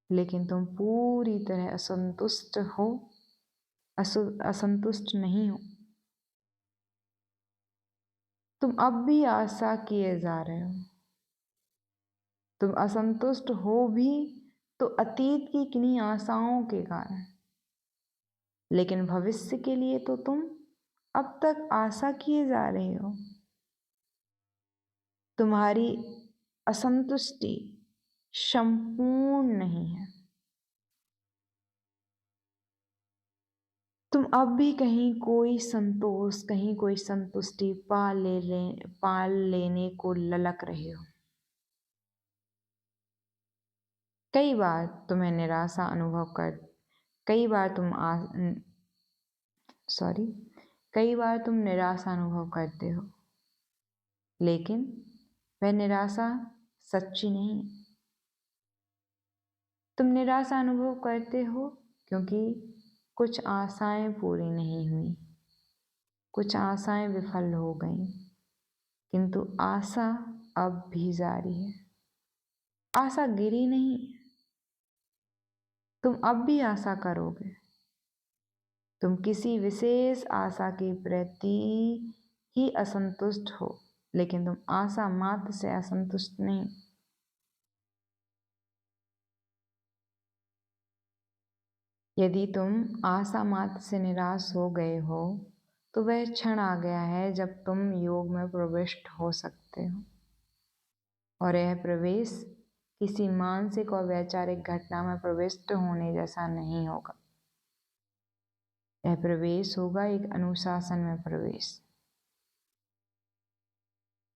लेकिन तुम पूरी तरह असंतुष्ट नहीं हो। तुम अब भी आशा किए जा रहे हो। तुम असंतुष्ट हो भी तो अतीत की किन्हीं आशाओं के कारण, लेकिन भविष्य के लिए तो तुम अब तक आशा किए जा रहे हो। तुम्हारी असंतुष्टि संपूर्ण नहीं है। तुम अब भी कहीं कोई संतोष, कहीं कोई संतुष्टि पा लेने को ललक रहे हो। कई बार तुम्हें निराशा अनुभव कर कई बार तुम कई बार तुम निराशा अनुभव करते हो, लेकिन वह निराशा सच्ची नहीं। तुम निराशा अनुभव करते हो क्योंकि कुछ आशाएं पूरी नहीं हुई, कुछ आशाएं विफल हो गईं, किंतु आशा अब भी जारी है। आशा गिरी नहीं, तुम अब भी आशा करोगे। तुम किसी विशेष आशा के प्रति ही असंतुष्ट हो, लेकिन तुम आशा मात्र से असंतुष्ट नहीं। यदि तुम आशा मात्र से निराश हो गए हो तो वह क्षण आ गया है जब तुम योग में प्रविष्ट हो सकते हो, और यह प्रवेश किसी मानसिक और वैचारिक घटना में प्रविष्ट होने जैसा नहीं होगा। यह प्रवेश होगा एक अनुशासन में प्रवेश।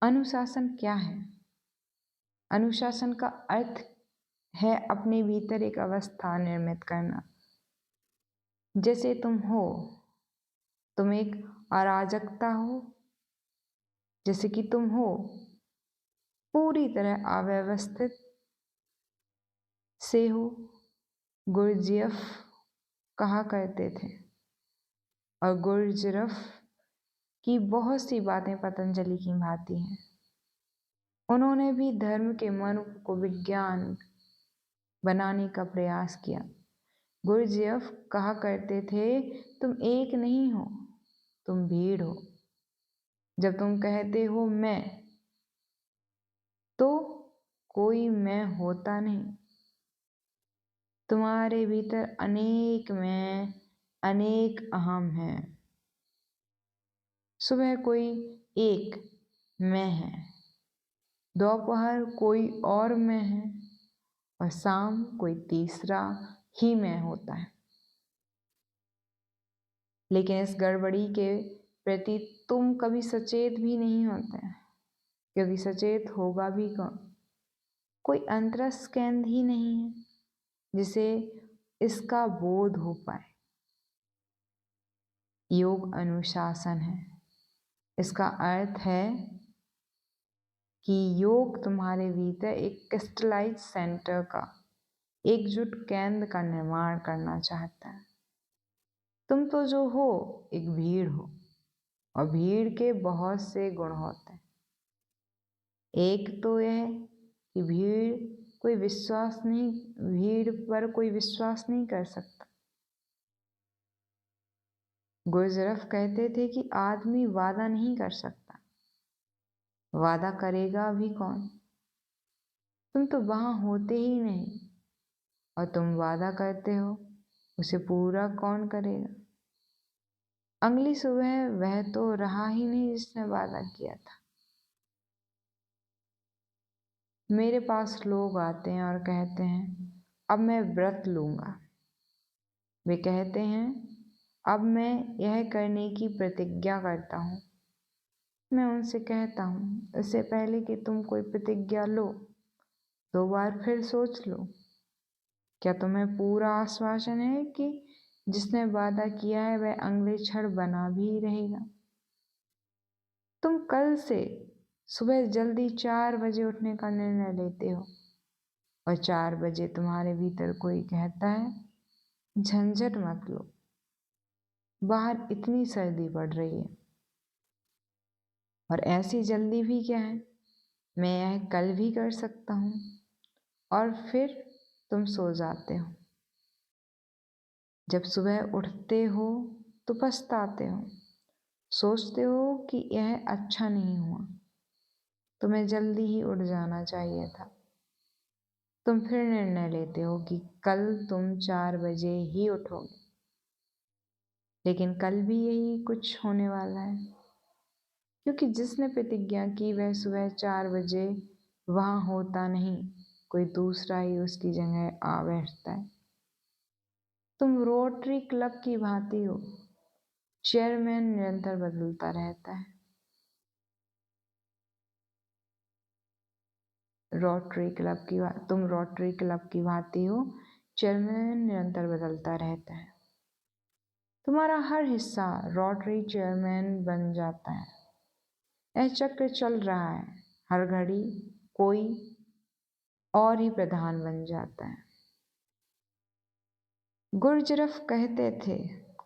अनुशासन क्या है? अनुशासन का अर्थ है अपने भीतर एक अवस्था निर्मित करना। जैसे तुम एक अराजकता हो, जैसे कि तुम हो पूरी तरह अव्यवस्थित से हो। गुरजियफ कहा करते थे, और गुरजियफ की बहुत सी बातें पतंजलि की भांति हैं। उन्होंने भी धर्म के मन को विज्ञान बनाने का प्रयास किया। गुरजियफ कहा करते थे, तुम एक नहीं हो, तुम भीड़ हो। जब तुम कहते हो मैं, तो कोई मैं होता नहीं। तुम्हारे भीतर अनेक मैं, अनेक अहम हैं। सुबह कोई एक मैं है, दोपहर कोई और मैं है, और शाम कोई तीसरा ही मैं होता है। लेकिन इस गड़बड़ी के प्रति तुम कभी सचेत भी नहीं होते, क्योंकि सचेत होगा भी कौन? कोई अंतरस्थ केंद्र ही नहीं है जिसे इसका बोध हो पाए। योग अनुशासन है। इसका अर्थ है कि योग तुम्हारे भीतर एक क्रिस्टलाइज सेंटर का, एकजुट केंद्र का निर्माण करना चाहता है। तुम तो जो हो एक भीड़ हो, और भीड़ के बहुत से गुण होते हैं। एक तो यह कि भीड़ पर कोई विश्वास नहीं कर सकता। गुरजियफ कहते थे कि आदमी वादा नहीं कर सकता, वादा करेगा भी कौन? तुम तो वहां होते ही नहीं, और तुम वादा करते हो, उसे पूरा कौन करेगा? अगली सुबह वह तो रहा ही नहीं जिसने वादा किया था। मेरे पास लोग आते हैं और कहते हैं, अब मैं व्रत लूंगा। वे कहते हैं, अब मैं यह करने की प्रतिज्ञा करता हूँ। मैं उनसे कहता हूँ, इससे पहले कि तुम कोई प्रतिज्ञा लो, 2 बार फिर सोच लो। क्या तुम्हें पूरा आश्वासन है कि जिसने वादा किया है वह अगले क्षण बना भी रहेगा? तुम कल से सुबह जल्दी 4 बजे उठने का निर्णय लेते हो, और 4 बजे तुम्हारे भीतर कोई कहता है, झंझट मत लो, बाहर इतनी सर्दी पड़ रही है। और ऐसी जल्दी भी क्या है, मैं यह कल भी कर सकता हूँ। और फिर तुम सो जाते हो। जब सुबह उठते हो तो पछताते हो, सोचते हो कि यह अच्छा नहीं हुआ, तुम्हें जल्दी ही उठ जाना चाहिए था। तुम फिर निर्णय लेते हो कि कल तुम 4 बजे ही उठोगे, लेकिन कल भी यही कुछ होने वाला है, क्योंकि जिसने प्रतिज्ञा की वह सुबह 4 बजे वहां होता नहीं, कोई दूसरा ही उसकी जगह आ बैठता है। तुम रोटरी क्लब की भांति हो, चेयरमैन निरंतर बदलता रहता है। तुम रोटरी क्लब की भांति हो, चेयरमैन निरंतर बदलता रहता है। तुम्हारा हर हिस्सा रोटरी चेयरमैन बन जाता है। यह चक्र चल रहा है, हर घड़ी कोई और ही प्रधान बन जाता है। गुरजियफ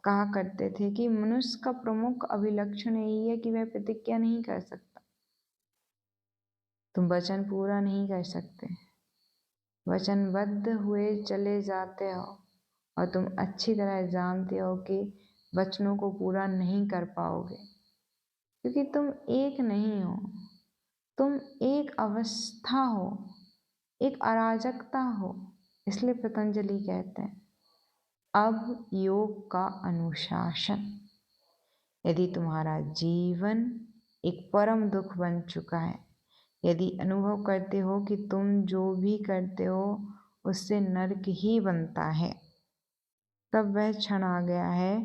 कहा करते थे कि मनुष्य का प्रमुख अभिलक्षण यही है कि वह प्रतिज्ञा नहीं कर सकता। तुम वचन पूरा नहीं कर सकते, वचनबद्ध हुए चले जाते हो, और तुम अच्छी तरह जानते हो कि वचनों को पूरा नहीं कर पाओगे, क्योंकि तुम एक नहीं हो, तुम एक अवस्था हो, एक अराजकता हो। इसलिए पतंजलि कहते हैं, अब योग का अनुशासन। यदि तुम्हारा जीवन एक परम दुख बन चुका है, यदि अनुभव करते हो कि तुम जो भी करते हो उससे नरक ही बनता है, तब वह क्षण आ गया है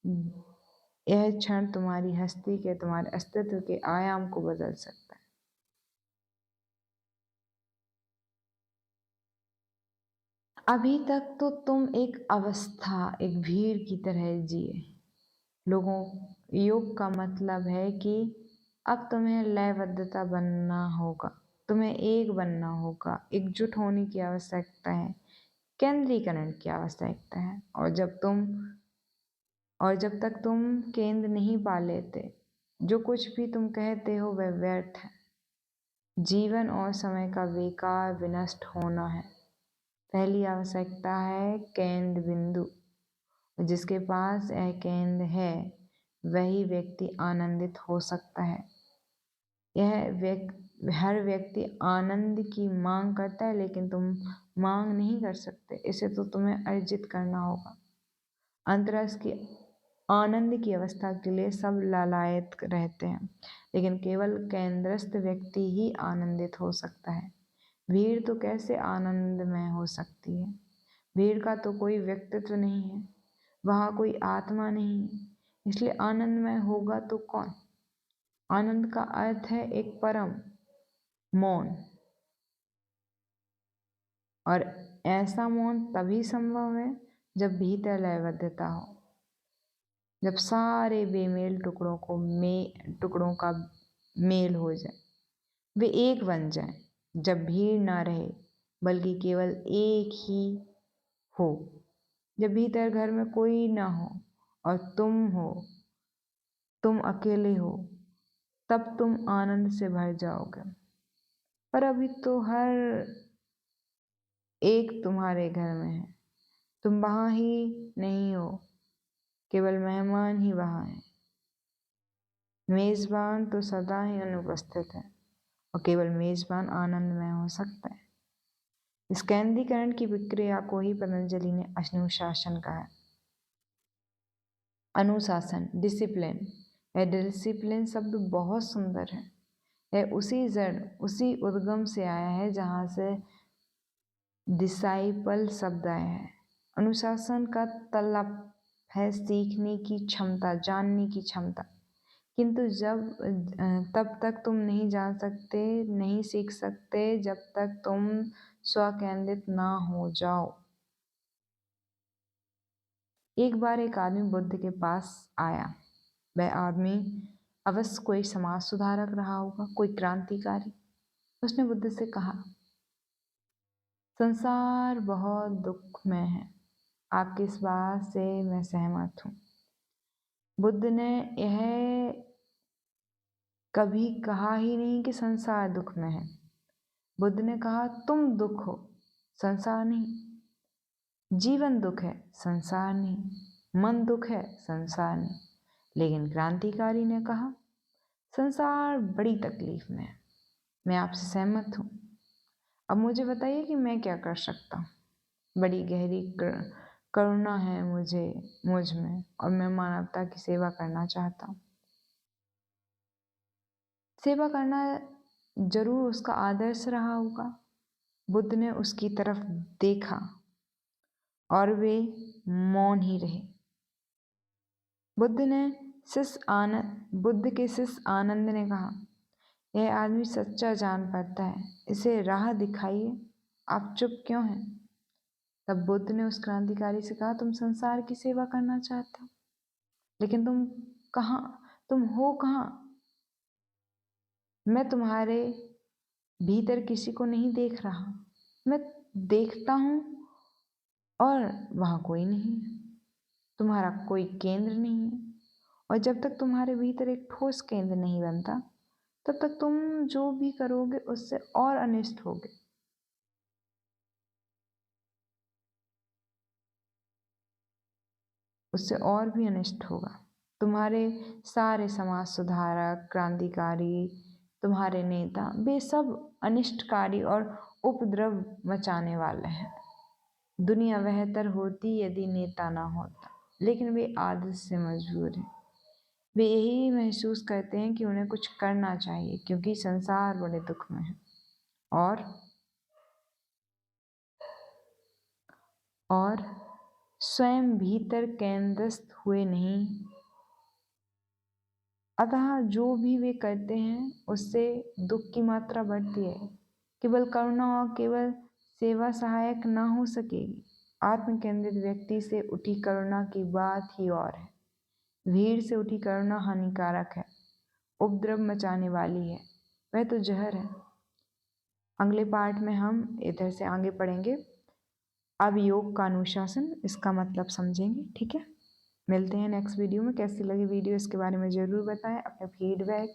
यह क्षण तुम्हारी हस्ती के, तुम्हारे अस्तित्व के आयाम को बदल सकता है। अभी तक तो तुम एक अवस्था, एक भीड़ की तरह जिए। लोगों योग का मतलब है कि अब तुम्हें लयबद्धता बनना होगा, तुम्हें एक बनना होगा, एकजुट होने की आवश्यकता है, केंद्रीकरण की आवश्यकता है। और जब तक तुम केंद्र नहीं पा लेते, जो कुछ भी तुम कहते हो वह व्यर्थ है। जीवन और समय का बेकार विनष्ट होना है। पहली आवश्यकता है केंद्र बिंदु। जिसके पास यह केंद्र है वही व्यक्ति आनंदित हो सकता है। हर व्यक्ति आनंद की मांग करता है, लेकिन तुम मांग नहीं कर सकते, इसे तो तुम्हें अर्जित करना होगा। अंतरस की आनंद की अवस्था के लिए सब लालायित रहते हैं, लेकिन केवल केंद्रस्थ व्यक्ति ही आनंदित हो सकता है। भीड़ तो कैसे आनंदमय हो सकती है? भीड़ का तो कोई व्यक्तित्व नहीं है, वहाँ कोई आत्मा नहीं है, इसलिए आनंदमय होगा तो कौन? आनंद का अर्थ है एक परम मौन, और ऐसा मौन तभी संभव है जब भीतर लयबद्धता हो, जब सारे बेमेल टुकड़ों का मेल हो जाए, वे एक बन जाएं, जब भीड़ ना रहे बल्कि केवल एक ही हो, जब भीतर घर में कोई ना हो और तुम अकेले हो, तब तुम आनंद से भर जाओगे। पर अभी तो हर एक तुम्हारे घर में है, तुम वहाँ ही नहीं हो, केवल मेहमान ही वहाँ है। मेजबान तो सदा ही अनुपस्थित है, और केवल मेजबान आनंदमय हो सकता है। इस केंद्रीकरण की प्रक्रिया को ही पतंजलि ने अनुशासन कहा है। अनुशासन, डिसिप्लिन। यह डिसिप्लिन शब्द बहुत सुंदर है। यह उसी जड़, उसी उद्गम से आया है जहाँ से डिसाइपल शब्द आया है। अनुशासन का तलब है सीखने की क्षमता, जानने की क्षमता। किंतु तब तक तुम नहीं जान सकते, नहीं सीख सकते जब तक तुम स्वकेंद्रित ना हो जाओ। एक बार एक आदमी बुद्ध के पास आया। वह आदमी अवश्य कोई समाज सुधारक रहा होगा, कोई क्रांतिकारी। उसने बुद्ध से कहा, संसार बहुत दुखमय है। आपकी इस बात से मैं सहमत हूँ। बुद्ध ने यह कभी कहा ही नहीं कि संसार दुख में है। बुद्ध ने कहा तुम दुख हो, संसार नहीं। जीवन दुख है, संसार नहीं। मन दुख है, संसार नहीं। लेकिन क्रांतिकारी ने कहा संसार बड़ी तकलीफ में है। मैं आपसे सहमत हूँ। अब मुझे बताइए कि मैं क्या कर सकता हूँ। बड़ी गहरी करुणा है मुझ में, और मैं मानवता की सेवा करना चाहता हूँ। सेवा करना जरूर उसका आदर्श रहा होगा। बुद्ध ने उसकी तरफ देखा और वे मौन ही रहे। बुद्ध के शिष्य आनंद ने कहा, यह आदमी सच्चा जान पड़ता है, इसे राह दिखाइए, आप चुप क्यों हैं? तब बुद्ध ने उस क्रांतिकारी से कहा, तुम संसार की सेवा करना चाहते हो, लेकिन तुम हो कहाँ? मैं तुम्हारे भीतर किसी को नहीं देख रहा। मैं देखता हूँ और वहाँ कोई नहीं है। तुम्हारा कोई केंद्र नहीं है, और जब तक तुम्हारे भीतर एक ठोस केंद्र नहीं बनता, तब तक तुम जो भी करोगे उससे और अनिष्ट होगे। उससे और भी अनिष्ट होगा। तुम्हारे सारे समाज सुधारक, क्रांतिकारी, तुम्हारे नेता, वे सब अनिष्टकारी और उपद्रव मचाने वाले हैं। दुनिया बेहतर होती यदि नेता ना होता, लेकिन वे आदत से मजबूर हैं। वे यही महसूस करते हैं कि उन्हें कुछ करना चाहिए, क्योंकि संसार बड़े दुख में है। और स्वयं भीतर केंद्रस्थ हुए नहीं, अतः जो भी वे करते हैं उससे दुख की मात्रा बढ़ती है। केवल करुणा और केवल सेवा सहायक ना हो सकेगी। आत्म केंद्रित व्यक्ति से उठी करुणा की बात ही और है। भीड़ से उठी करुणा हानिकारक है, उपद्रव मचाने वाली है, वह तो जहर है। अगले पार्ट में हम इधर से आगे पढ़ेंगे। अब योग का अनुशासन, इसका मतलब समझेंगे। ठीक है, मिलते हैं नेक्स्ट वीडियो में। कैसी लगी वीडियो इसके बारे में ज़रूर बताएं, अपने फीडबैक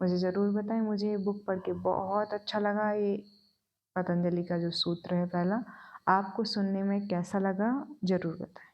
मुझे ज़रूर बताएं। मुझे ये बुक पढ़ के बहुत अच्छा लगा। ये पतंजलि का जो सूत्र है पहला, आपको सुनने में कैसा लगा ज़रूर बताएं।